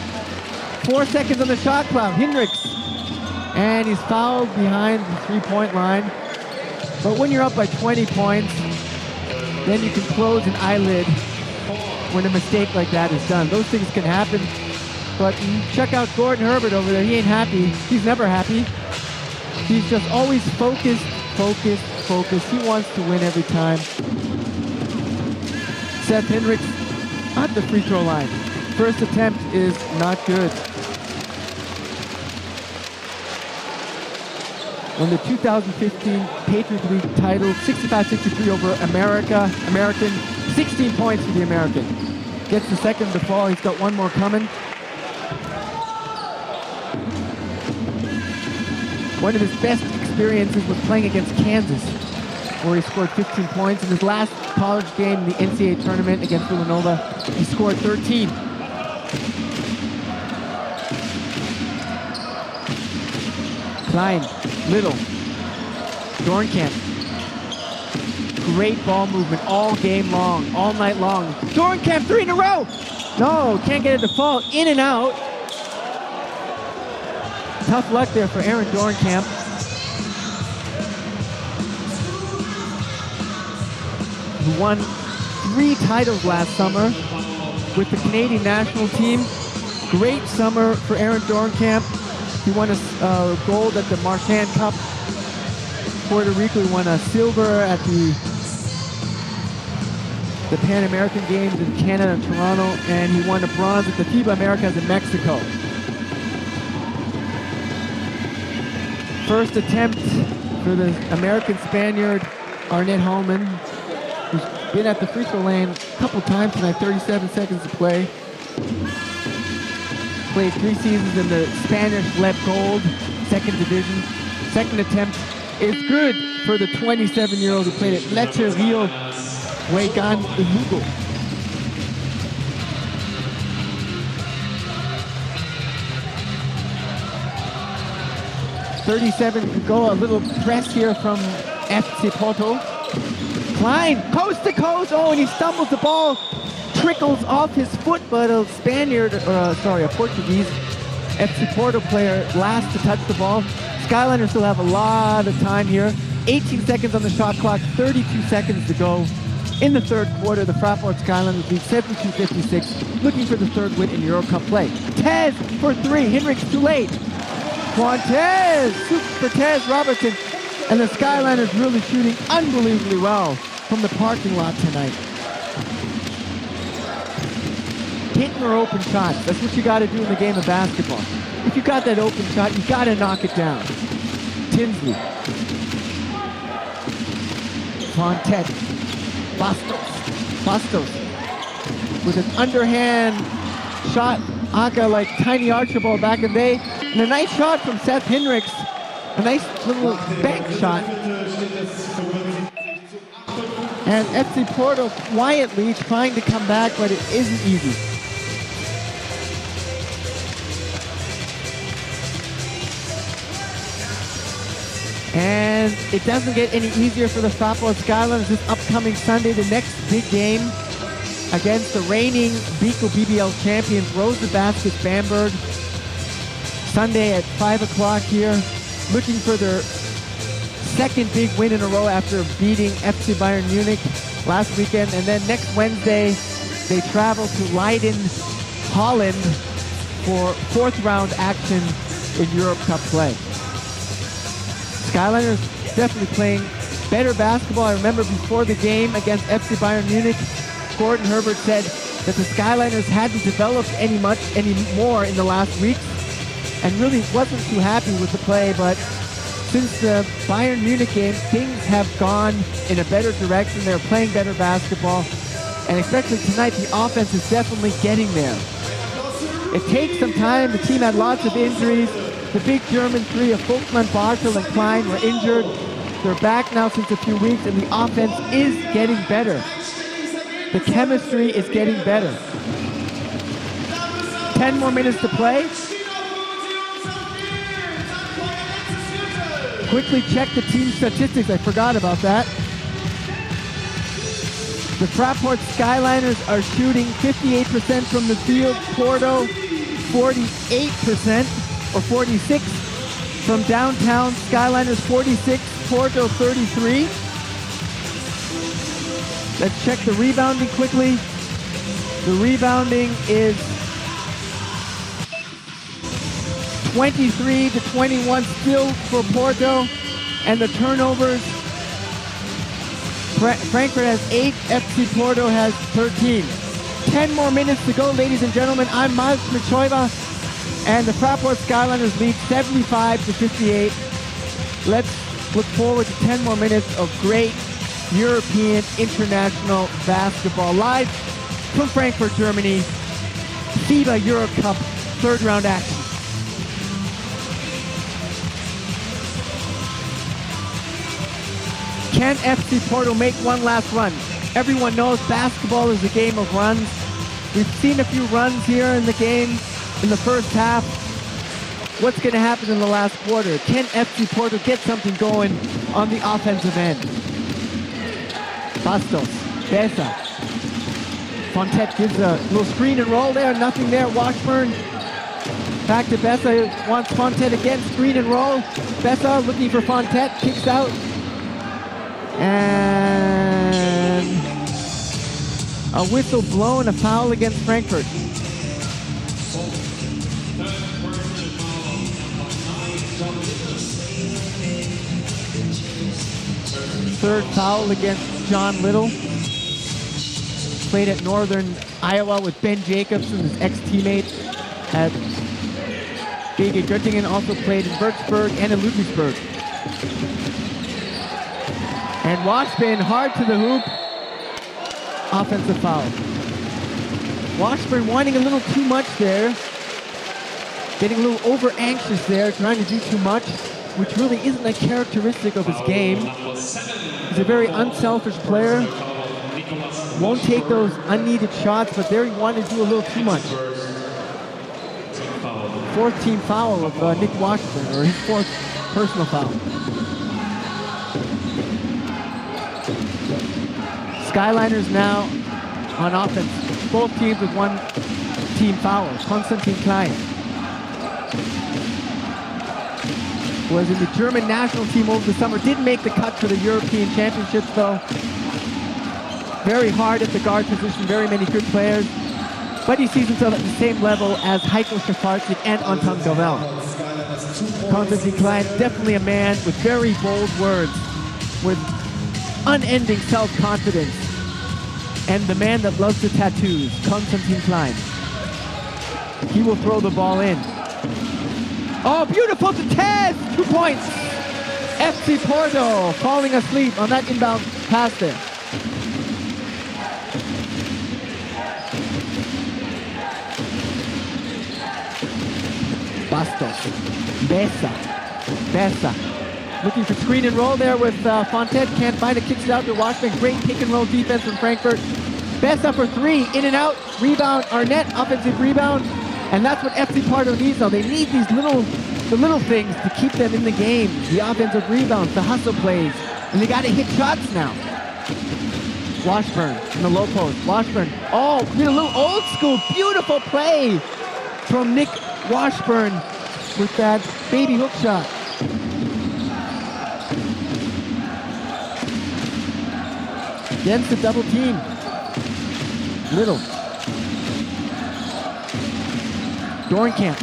4 seconds on the shot clock. Hendricks. And he's fouled behind the three-point line. But when you're up by 20 points, then you can close an eyelid when a mistake like that is done. Those things can happen. But check out Gordon Herbert over there. He ain't happy. He's never happy. He's just always focused, focused, focused. He wants to win every time. Seth Hendricks at the free throw line. First attempt is not good. Won the 2015 Patriot League title, 65-63 over American, 16 points for the American. Gets the second to fall, he's got one more coming. One of his best experiences was playing against Kansas, where he scored 15 points. In his last college game in the NCAA tournament against Villanova, he scored 13. Klein, Little, Dorenkamp. Great ball movement all game long, all night long. Dorenkamp, 3 in a row! No, can't get it to fall. In and out. Tough luck there for Aaron Dorenkamp. Who won 3 titles last summer with the Canadian national team. Great summer for Aaron Dorenkamp. He won a gold at the Marchand Cup. Puerto Rico, he won a silver at the Pan American Games in Canada and Toronto, and he won a bronze at the FIBA Americas in Mexico. First attempt for the American Spaniard, Arnett Holman, who's been at the free throw line a couple times tonight, 37 seconds to play. Played 3 seasons in the Spanish Leb Gold, second division. Second attempt is good for the 27-year-old who played at Leche Rio Huegan Hugo. .37 to go, a little press here from FC Porto. Klein, coast to coast, oh, and he stumbles the ball. Trickles off his foot, but a Portuguese FC Porto player last to touch the ball. Skyliners still have a lot of time here. 18 seconds on the shot clock, 32 seconds to go. In the third quarter, the Fraport Skyliners lead 72-56, looking for the third win in Euro Cup play. Tez for 3, Hendricks too late. Quantez, Super Tez Robertson, and the Skyliners really shooting unbelievably well from the parking lot tonight. Hitting or open shots. That's what you got to do in the game of basketball. If you got that open shot, you got to knock it down. Tinsley. Fontet. Bastos. With an underhand shot. Aka like Tiny Archibald back in the day. And a nice shot from Seth Hendricks. A nice little bank shot. And FC Porto quietly trying to come back, but it isn't easy. And it doesn't get any easier for the Fraport Skyliners this upcoming Sunday, the next big game against the reigning Bico BBL champions, Rosa Baskets Bamberg. Sunday at 5 o'clock here, looking for their second big win in a row after beating FC Bayern Munich last weekend. And then next Wednesday, they travel to Leiden, Holland for fourth round action in Europe Cup play. Skyliners definitely playing better basketball. I remember before the game against FC Bayern Munich, Gordon Herbert said that the Skyliners hadn't developed any more in the last weeks and really wasn't too happy with the play. But since the Bayern Munich game, things have gone in a better direction. They're playing better basketball. And especially tonight, the offense is definitely getting there. It takes some time. The team had lots of injuries. The big German three of Volkmann, Bartel, and Klein were injured. They're back now since a few weeks, and the offense is getting better. The chemistry is getting better. 10 more minutes to play. Quickly check the team statistics. I forgot about that. The Fraport Skyliners are shooting 58% from the field. Porto, 48% or 46 from downtown. Skyliners 46, Porto 33. Let's check the rebounding quickly. The rebounding is 23 to 21 still for Porto, and the turnovers, Frankfurt has 8, FC Porto has 13. 10 more minutes to go, ladies and gentlemen. I'm Miles Michoiva, and the Fraport Skyliners lead 75 to 58. Let's look forward to 10 more minutes of great European international basketball. Live from Frankfurt, Germany, FIBA Euro Cup third round action. Can FC Porto make one last run? Everyone knows basketball is a game of runs. We've seen a few runs here in the game in the first half. What's going to happen in the last quarter? Can FC Porto get something going on the offensive end? Bastos, Bessa. Fontet gives a little screen and roll there, nothing there. Washburn back to Bessa, wants Fontet again, screen and roll. Bessa looking for Fontet, kicks out. And a whistle blown, a foul against Frankfurt. Third foul against John Little. Played at Northern Iowa with Ben Jacobson, his ex-teammate at BG Göttingen. Also played in Würzburg and in Ludwigsburg. And Washburn hard to the hoop. Offensive foul. Washburn wanting a little too much there. Getting a little over anxious there, trying to do too much, which really isn't a characteristic of his game. He's a very unselfish player. Won't take those unneeded shots, but there he wanted to do a little too much. Fourth team foul of Nick Washburn, or his fourth personal foul. Skyliners now on offense. Both teams with one team foul. Konstantin Klein was in the German national team over the summer. Didn't make the cut for the European Championships though. Very hard at the guard position, very many good players. But he sees himself at the same level as Heiko Schafarczyk and Anton Gavel. Konstantin Klein, definitely a man with very bold words, with unending self-confidence, and the man that loves the tattoos, Konstantin Klein. He will throw the ball in. Oh, beautiful to Tez! 2 points. FC Porto falling asleep on that inbound pass there. Bastos, Bessa, looking for screen and roll there with Fontet, can't find it, kicks it out to Washburn. Great pick and roll defense from Frankfurt. Bessa for three, in and out, rebound, Arnett, offensive rebound, and that's what FC Porto needs now. They need these the little things to keep them in the game, the offensive rebounds, the hustle plays, and they got to hit shots now. Washburn in the low post, Washburn, oh, did a little old school, beautiful play from Nick Washburn with that baby hook shot. Against the double team. Little. Dornkamp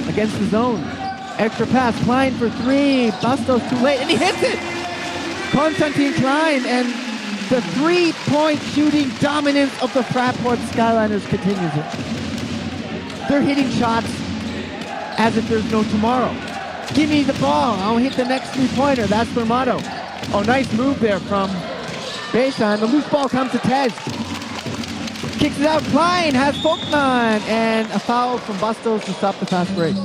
against the zone. Extra pass, Klein for three. Bustos too late, and he hits it! Konstantin Klein, and the three-point shooting dominance of the Fraport Skyliners continues it. They're hitting shots as if there's no tomorrow. Give me the ball, I'll hit the next three-pointer. That's their motto. Oh, nice move there from baseline. The loose ball comes to Tez. Kicks it out, Klein has Folkman, and a foul from Bustos to stop the fast break.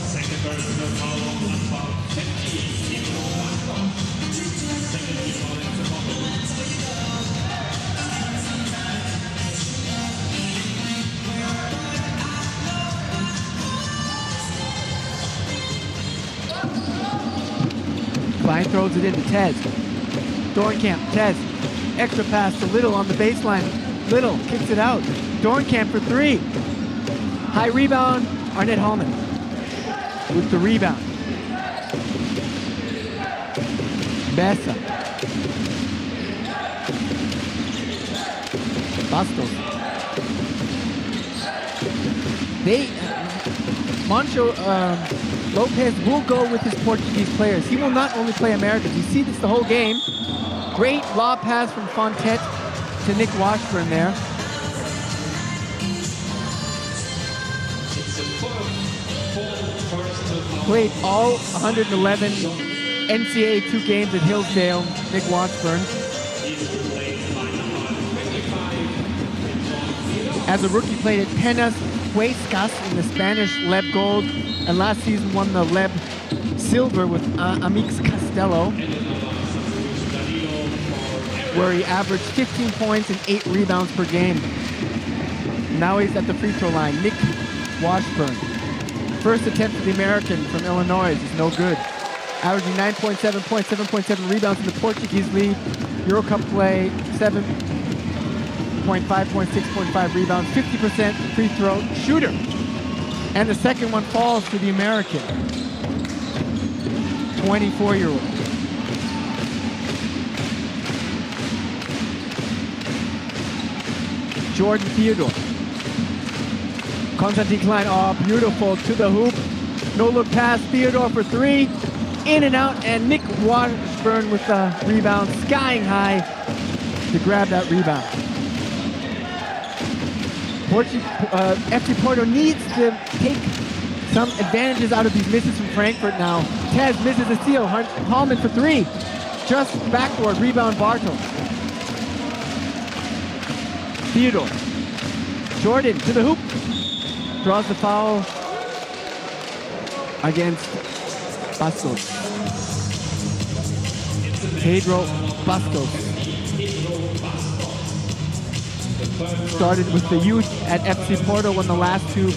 Second personal foul on foul 50. Second foul in the Klein throws it into Tez. Dornkamp, Tez, extra pass to Little on the baseline. Little kicks it out. Dornkamp for three. High rebound, Arnett Hallman with the rebound. Bessa. Bustos. Moncho Lopez will go with his Portuguese players. He will not only play Americans. You see this the whole game. Great lob pass from Fontet to Nick Washburn there. Played all 111 NCAA 2 games at Hillsdale, Nick Washburn. As a rookie, played at Penas Huescas in the Spanish Leb Gold, and last season won the Leb Silver with Amix Castello, where he averaged 15 points and 8 rebounds per game. Now he's at the free throw line. Nick Washburn. First attempt for the American from Illinois is no good. Averaging 9.7 points, 7.7 rebounds in the Portuguese league. Euro Cup play, 7.5 points, 6.5 rebounds, 50% free throw shooter. And the second one falls to the American. 24-year-old. Jordan Theodore. Konstantin Klein, oh, beautiful, to the hoop. No-look pass, Theodore for three. In and out, and Nick Washburn with the rebound, skying high to grab that rebound. FC Porto needs to take some advantages out of these misses from Frankfurt now. Tez misses a steal, Hallman for three. Just backboard, rebound Bartel. Theodore. Jordan to the hoop. Draws the foul against Bustos. Pedro Bustos. Started with the youth at FC Porto, won the last two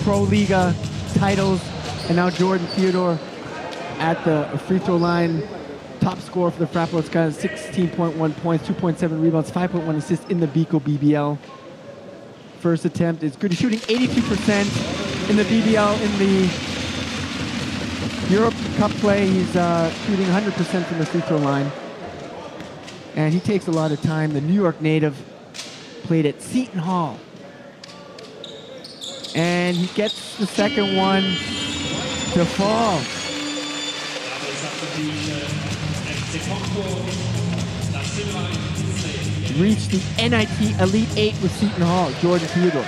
Pro Liga titles, and now Jordan Theodore at the free throw line. Top scorer for the Fraport Skyliners, 16.1 points, 2.7 rebounds, 5.1 assists in the Bico BBL. First attempt is good. He's shooting 82% in the BBL. In the Europe Cup play, he's shooting 100% from the free throw line. And he takes a lot of time. The New York native played at Seton Hall. And he gets the second one to fall. Reached the NIT Elite 8 with Seton Hall, Jordan Theodore.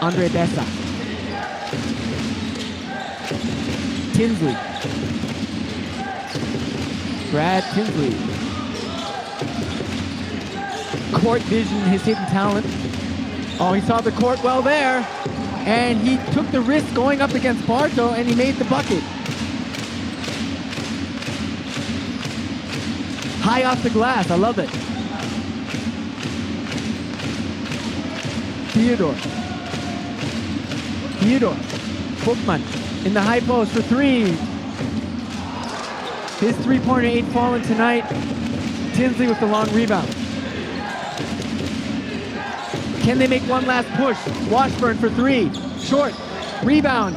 Andre Bessa. Tinsley. Brad Tinsley. Court vision, his hidden talent. Oh, he saw the court well there. And he took the risk going up against Porto, and he made the bucket. High off the glass, I love it. Theodore. Bookman in the high post for three. His three-pointer ain't falling tonight. Tinsley with the long rebound. Can they make one last push? Washburn for three. Short. Rebound.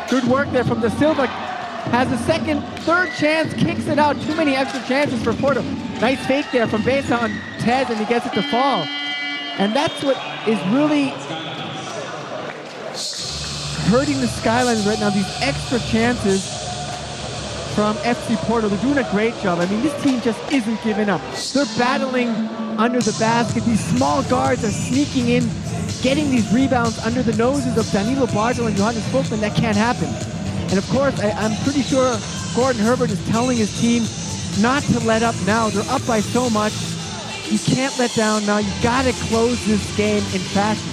Good work there from De Silva. Has a second, third chance, kicks it out. Too many extra chances for Porto. Nice fake there from Besa on Tez, and he gets it to fall. And that's what is really hurting the Skyliners right now, these extra chances from FC Porto. They're doing a great job. I mean, this team just isn't giving up. They're battling under the basket. These small guards are sneaking in, getting these rebounds under the noses of Danilo Bartol and Johannes Vogtmann. That can't happen. And of course, I'm pretty sure Gordon Herbert is telling his team not to let up now. They're up by so much. You can't let down now. You got to close this game in fashion.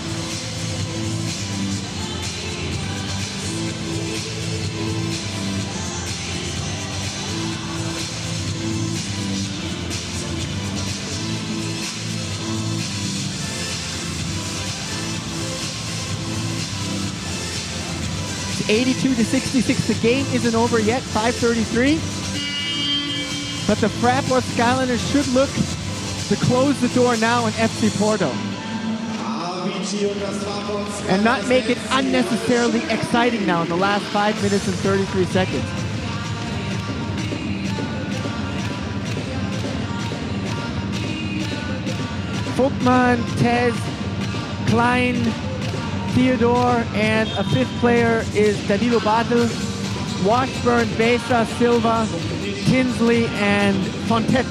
It's 82-66. The game isn't over yet. 5:33. But the Fraport Skyliners should look to close the door now on FC Porto and not make it unnecessarily exciting now in the last 5 minutes and 33 seconds. Vogtmann, Tez, Klein, Theodore, and a fifth player is Danilo Bartel, Washburn, Besa, Silva, Tinsley, and Fontet.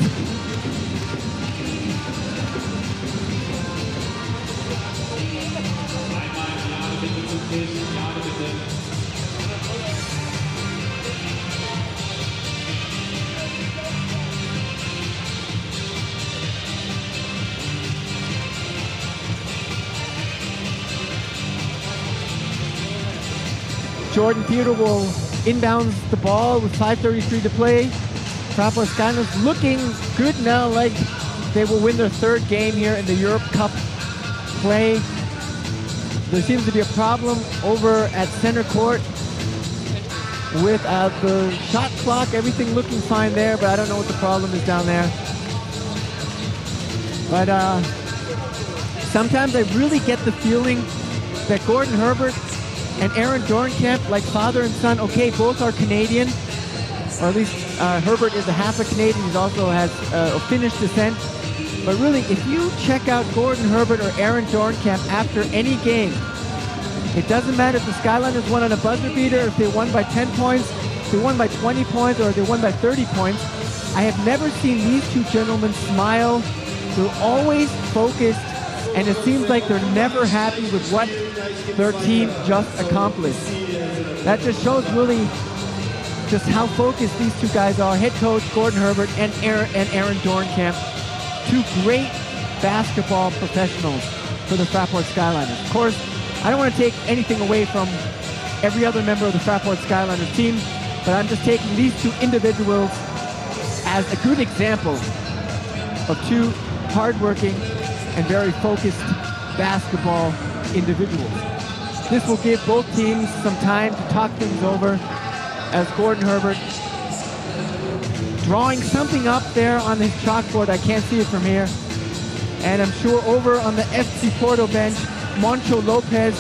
Jordan Theodore will inbounds the ball with 5:33 to play. Fraport Skyliners looking good now, like they will win their third game here in the Europe Cup play. There seems to be a problem over at center court with the shot clock, everything looking fine there, but I don't know what the problem is down there. But sometimes I really get the feeling that Gordon Herbert and Aaron Dornkamp, like father and son, okay, both are Canadian, or at least Herbert is a half a Canadian. He also has a Finnish descent. But really, if you check out Gordon Herbert or Aaron Dornkamp after any game, it doesn't matter if the Skyliners won on a buzzer beater, if they won by 10 points, if they won by 20 points, or if they won by 30 points. I have never seen these two gentlemen smile. They're always focused, and it seems like they're never happy with what their team just accomplished. That just shows really just how focused these two guys are. Head coach Gordon Herbert and Aaron Dornkamp, two great basketball professionals for the Fraport Skyliners. Of course, I don't want to take anything away from every other member of the Fraport Skyliners team, but I'm just taking these two individuals as a good example of two hardworking and very focused basketball individuals. This will give both teams some time to talk things over as Gordon Herbert drawing something up there on his chalkboard. I can't see it from here. And I'm sure over on the FC Porto bench, Moncho Lopez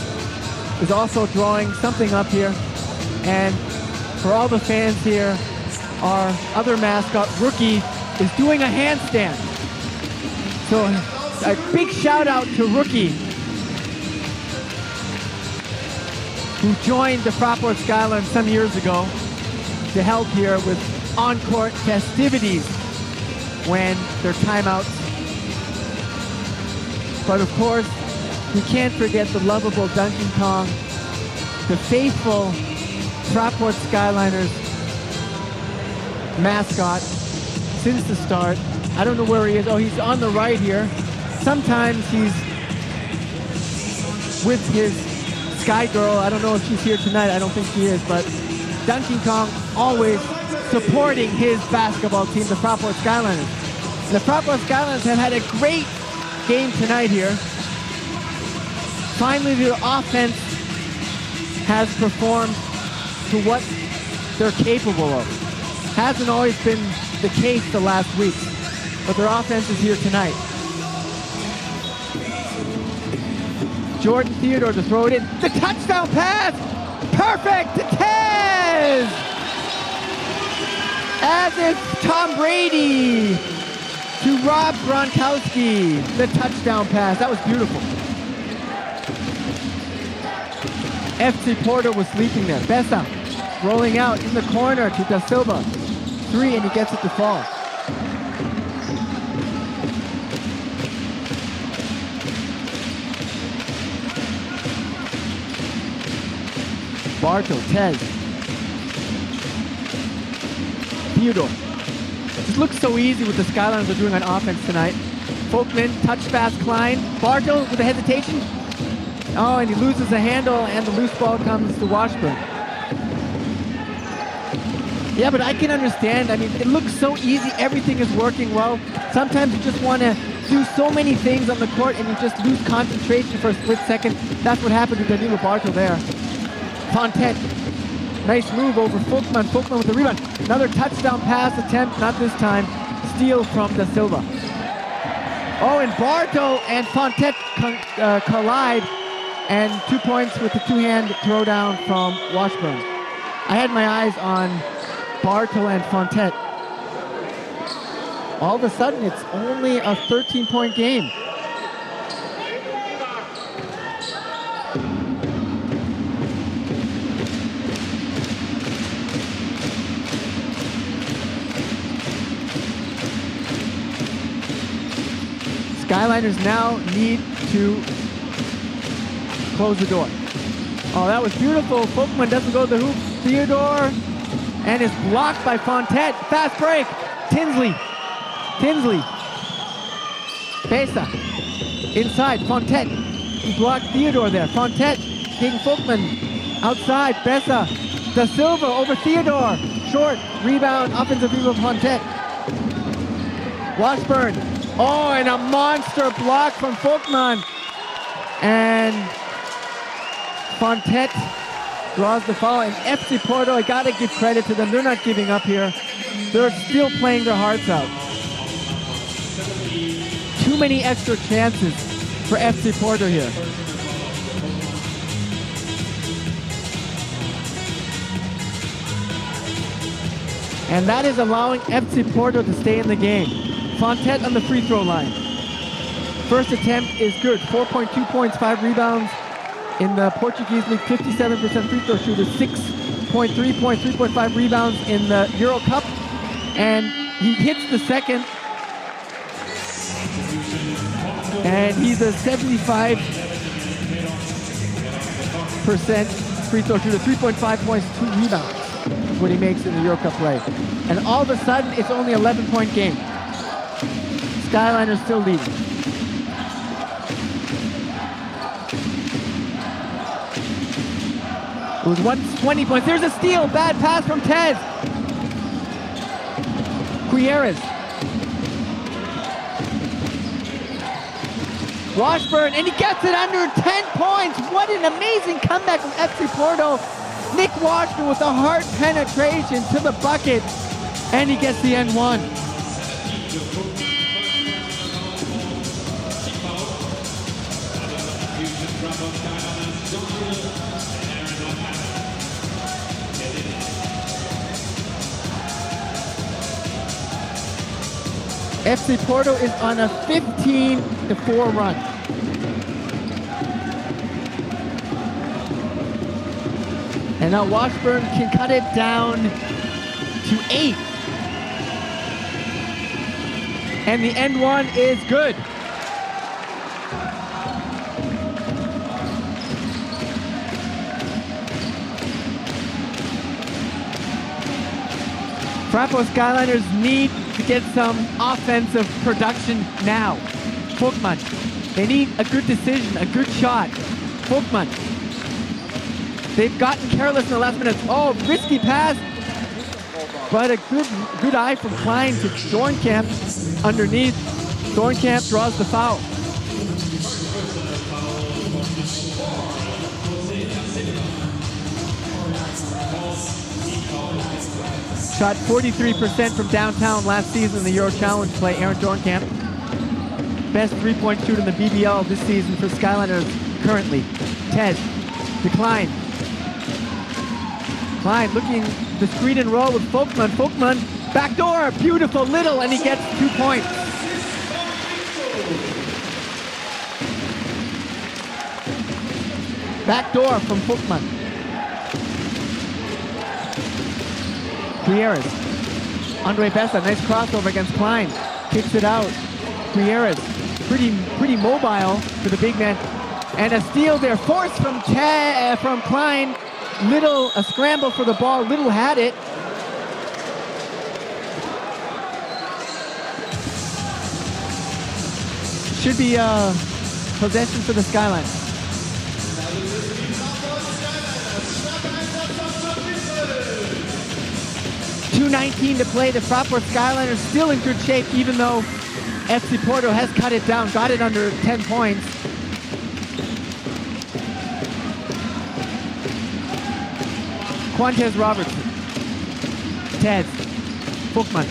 is also drawing something up here. And for all the fans here, our other mascot, Rookie, is doing a handstand. So a big shout out to Rookie, who joined the Fraport Skyliners some years ago to help here with on-court festivities when their timeouts. But of course, we can't forget the lovable Duncan Kong, the faithful Fraport Skyliners mascot since the start. I don't know where he is. Oh, he's on the right here. Sometimes he's with his Sky Girl. I don't know if she's here tonight. I don't think she is, but Duncan Kong always supporting his basketball team, the Fraport Skyliners. The Fraport Skyliners have had a great game tonight here. Finally, their offense has performed to what they're capable of. Hasn't always been the case the last week, but their offense is here tonight. Jordan Theodore to throw it in. The touchdown pass! Perfect to Tez! As if Tom Brady to Rob Gronkowski. The touchdown pass. That was beautiful. FC Porto was sleeping there. Bessa rolling out in the corner to Da Silva. 3, and he gets it to fall. Barto, Tez. Theodore. This looks so easy what the Skyliners are doing on offense tonight. Folkman, touch pass, Klein. Barto with a hesitation. Oh, and he loses the handle, and the loose ball comes to Washburn. Yeah, but I can understand. I mean, it looks so easy. Everything is working well. Sometimes you just want to do so many things on the court, and you just lose concentration for a split second. That's what happened to Danilo Barto there. Fontet. Nice move over Folkman. Folkman with the rebound. Another touchdown pass attempt, not this time. Steal from Da Silva. Oh, and Barto and Fontet collide, and 2 points with the two-hand throwdown from Washburn. I had my eyes on Barto and Fontet. All of a sudden, it's only a 13-point game. Skyliners now need to close the door. Oh, that was beautiful. Folkman doesn't go to the hoop. Theodore, and is blocked by Fontet. Fast break. Tinsley. Besa. Inside. Fontet. He blocked Theodore there. Fontet taking Folkman. Outside. Besa. Da Silva over Theodore. Short. Rebound. Offensive rebound. Fontet. Washburn. Oh, and a monster block from Folkman. And Fontet draws the foul. And FC Porto, I got to give credit to them. They're not giving up here. They're still playing their hearts out. Too many extra chances for FC Porto here. And that is allowing FC Porto to stay in the game. Fontet on the free throw line. First attempt is good. 4.2 points, 5 rebounds. In the Portuguese League, 57% free throw shooter, 6.3 points, 3.5 rebounds in the Euro Cup. And he hits the second. And he's a 75% free throw shooter, 3.5 points, 2 rebounds. Is what he makes in the Euro Cup play. And all of a sudden, it's only an 11-point game. Skyliners still leading. It was 120 points. There's a steal. Bad pass from Tez. Quieres. Washburn, and he gets it under 10 points. What an amazing comeback from FC Porto. Nick Washburn with a hard penetration to the bucket, and he gets the N1. FC Porto is on a 15-4 run. And now Washburn can cut it down to 8. And the N1 is good. Fraport Skyliners need to get some offensive production now. Folkman. They need a good decision, a good shot. Folkman. They've gotten careless in the last minute. Oh, risky pass. But a good eye from Klein to Dornkamp underneath. Dornkamp draws the foul. Shot 43% from downtown last season in the Euro Challenge play. Aaron Dornkamp. Best three-point shooter in the BBL this season for Skyliners currently. Ted, decline. Klein looking the screen and roll with Folkman. Folkman, backdoor, beautiful, Little, and he gets 2 points. Backdoor from Folkman. Gutierrez. Andre Bessa, nice crossover against Klein. Kicks it out. Gutierrez, pretty mobile for the big man. And a steal there, forced from Klein. Little, a scramble for the ball. Little had it. Should be possession for the Skylines. 2:19 to play. The Fraport Skyliners still in good shape, even though FC Porto has cut it down, got it under 10 points. Quantez Robertson. Ted. Folkman.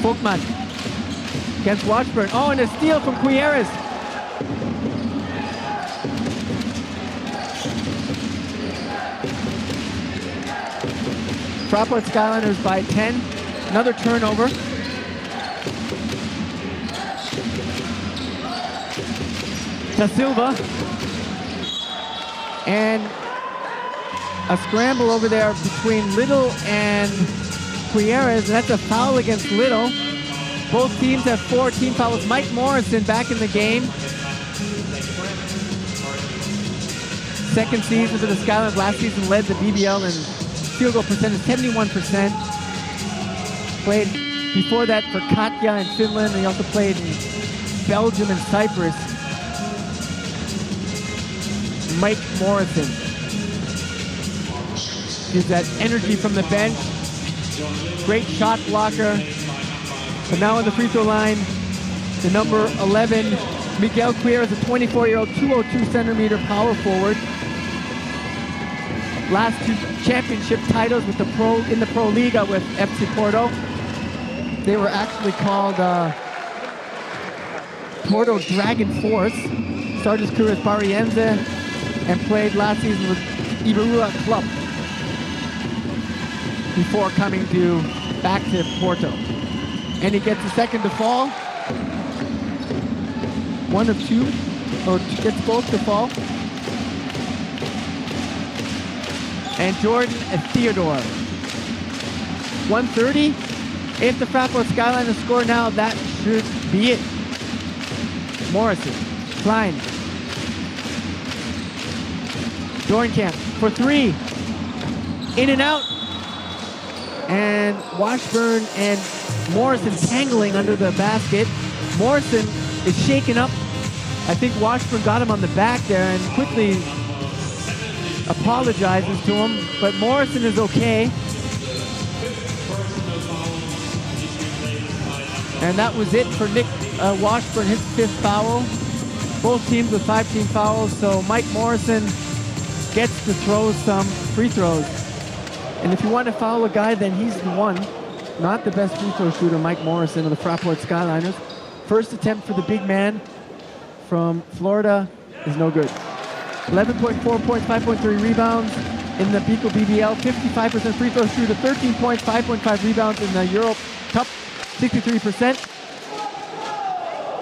Folkman against Washburn. Oh, and a steal from Gutierrez. Fraport Skyliners by 10. Another turnover. Da Silva. And a scramble over there between Little and Gutierrez, and that's a foul against Little. Both teams have 4 team fouls. Mike Morrison back in the game. Second season for the Skyliners. Last season led the BBL in field goal percentage, 71%. Played before that for Katja in Finland. He also played in Belgium and Cyprus. Mike Morrison gives that energy from the bench. Great shot blocker. But now on the free throw line, the number 11, Miguel Gutierrez, a 24-year-old, 202 centimeter power forward. Last 2 championship titles with the Pro Liga with FC Porto. They were actually called Porto Dragon Force. Started his career as Pariense and played last season with Ibarura Club before coming back to Porto. And he gets a second to fall. 1 of 2, or gets both to fall. And Jordan Theodore. 130. If the Fraport Skyliners score now, that should be it. Morrison, Klein. Doornkamp for 3. In and out. And Washburn and Morrison tangling under the basket. Morrison is shaken up. I think Washburn got him on the back there and quickly apologizes to him, but Morrison is okay. And that was it for Nick Washburn, his 5th foul. Both teams with 5 team fouls, so Mike Morrison gets to throw some free throws. And if you want to foul a guy, then he's the one. Not the best free throw shooter, Mike Morrison of the Fraport Skyliners. First attempt for the big man from Florida is no good. 11.4 points, 5.3 rebounds in the Pico BBL, 55% free throw shooter, 13 points, 5.5 rebounds in the Euro Cup, 63%.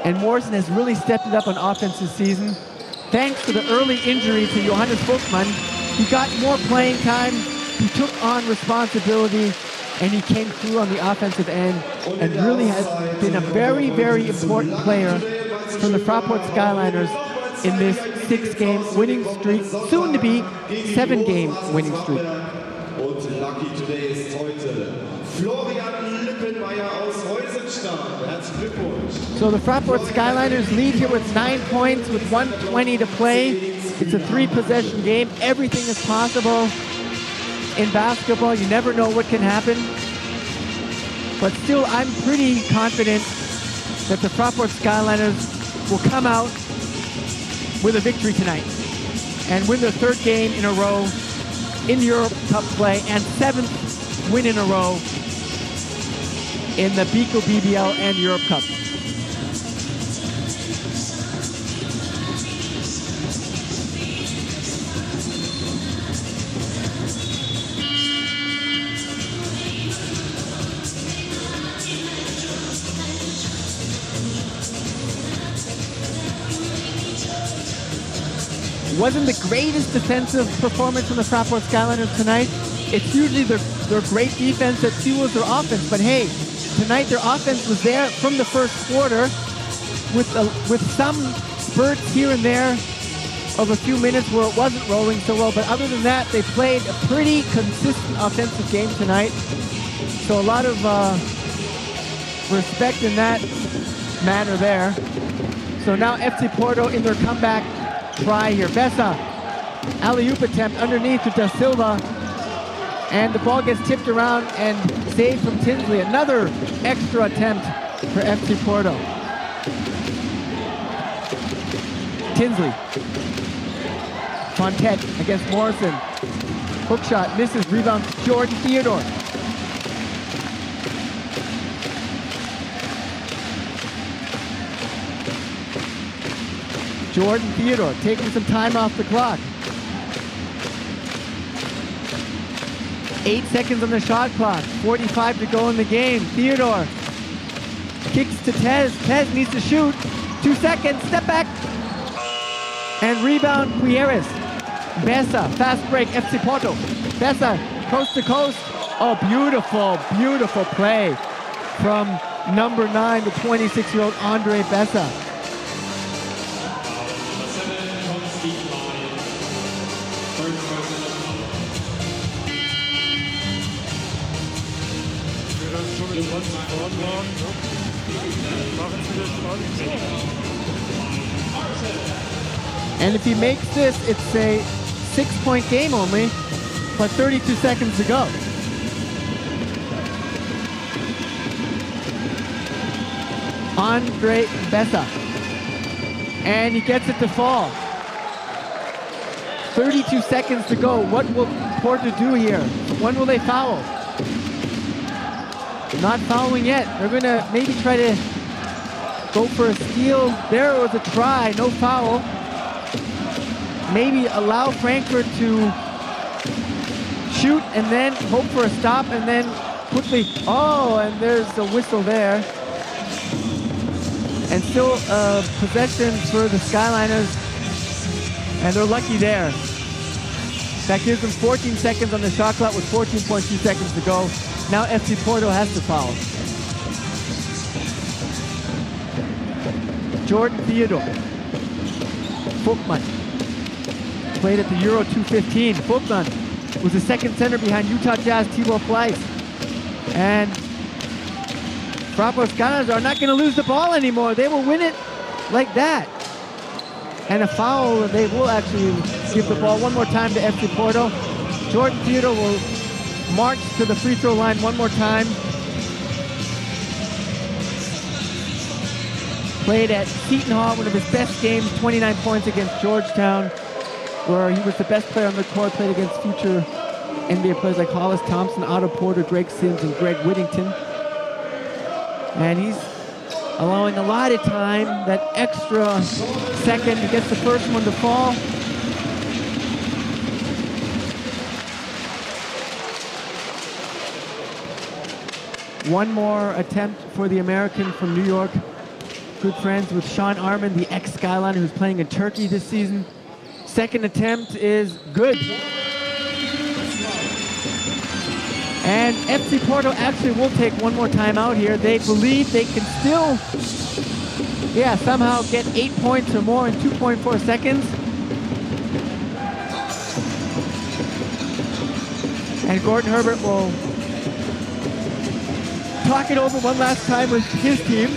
And Morrison has really stepped it up on offense this season. Thanks to the early injury to Johannes Folkman, he got more playing time, he took on responsibility, and he came through on the offensive end and really has been a very, very important player for the Fraport Skyliners in this 6-game winning streak, soon to be 7-game winning streak. Und lucky today ist heute Florian Lippenmeier aus Heusenstadt. Herzlichen Glückwunsch. So the Fraport Skyliners lead here with 9 points with 1:20 to play. It's a 3-possession game. Everything is possible. In basketball, you never know what can happen. But still, I'm pretty confident that the Fraport Skyliners will come out with a victory tonight and win their 3rd game in a row in Europe Cup play and 7th win in a row in the Bico BBL and Europe Cup. Wasn't the greatest defensive performance from the Fraport Skyliners tonight. It's usually their great defense that fuels their offense, but hey, tonight their offense was there from the first quarter with some spurts here and there of a few minutes where it wasn't rolling so well, but other than that, they played a pretty consistent offensive game tonight. So a lot of respect in that manner there. So now FC Porto in their comeback try here. Bessa, alley-oop attempt underneath to Da Silva, and the ball gets tipped around and saved from Tinsley. Another extra attempt for FC Porto. Tinsley. Fontet against Morrison. Hook shot misses, rebound Jordan Theodore. Jordan Theodore taking some time off the clock. 8 seconds on the shot clock. 45 to go in the game. Theodore kicks to Tez. Tez needs to shoot. 2 seconds. Step back. And rebound Quieres. Bessa. Fast break. FC Porto. Bessa. Coast to coast. Oh, beautiful, beautiful play from number 9, the 26-year-old Andre Bessa. And if he makes this, it's a 6-point game only, but 32 seconds to go. Andre Bessa. And he gets it to fall. 32 seconds to go. What will Porto do here? When will they foul? Not fouling yet. They're going to maybe try to go for a steal. There was a try, no foul. Maybe allow Frankfurt to shoot and then hope for a stop and then quickly. Oh, and there's a whistle there. And still possession for the Skyliners. And they're lucky there. That gives them 14 seconds on the shot clock with 14.2 seconds to go. Now FC Porto has to foul. Jordan Theodore. Vogtmann. Played at the Euro 215. Vogtmann was the second center behind Utah Jazz Tibor Pleiss. And Fraport Skyliners are not going to lose the ball anymore. They will win it like that. And a foul, they will actually give the ball one more time to FC Porto. Jordan Theodore will march to the free throw line one more time. Played at Seton Hall, one of his best games, 29 points against Georgetown, where he was the best player on the court, played against future NBA players like Hollis Thompson, Otto Porter, Greg Sims, and Greg Whittington. And he's allowing a lot of time, that extra second, he gets the first one to fall. One more attempt for the American from New York. Good friends with Sean Arman, the ex-Skyliner who's playing in Turkey this season. Second attempt is good. And FC Porto actually will take one more time out here. They believe they can still, somehow get 8 points or more in 2.4 seconds. And Gordon Herbert will talk it over one last time with his team.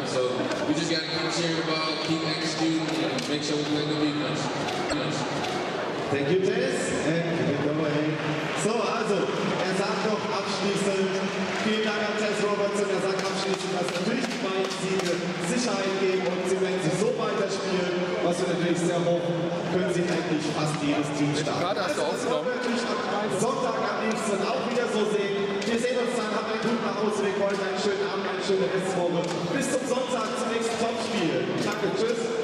So we just got to keep sharing the ball, keep executing, and make sure we play the defense. Thank you, Tess. And immerhin. So, also, er sagt noch abschließend, vielen Dank an Tess Robertson, er sagt abschließend, dass natürlich die beiden Siege Sicherheit geben und sie, wenn sie so weiterspielen, was wir natürlich sehr hoffen, können sie eigentlich fast jedes Team starten. Gerade hast du aufgenommen. Natürlich am Sonntag am liebsten auch wieder so sehen. Wir sehen uns dann, habt einen guten Nachhauseweg, heute einen schönen Abend, eine schöne Restwoche. Bis zum Sonntag, zum nächsten Topspiel. Danke, tschüss.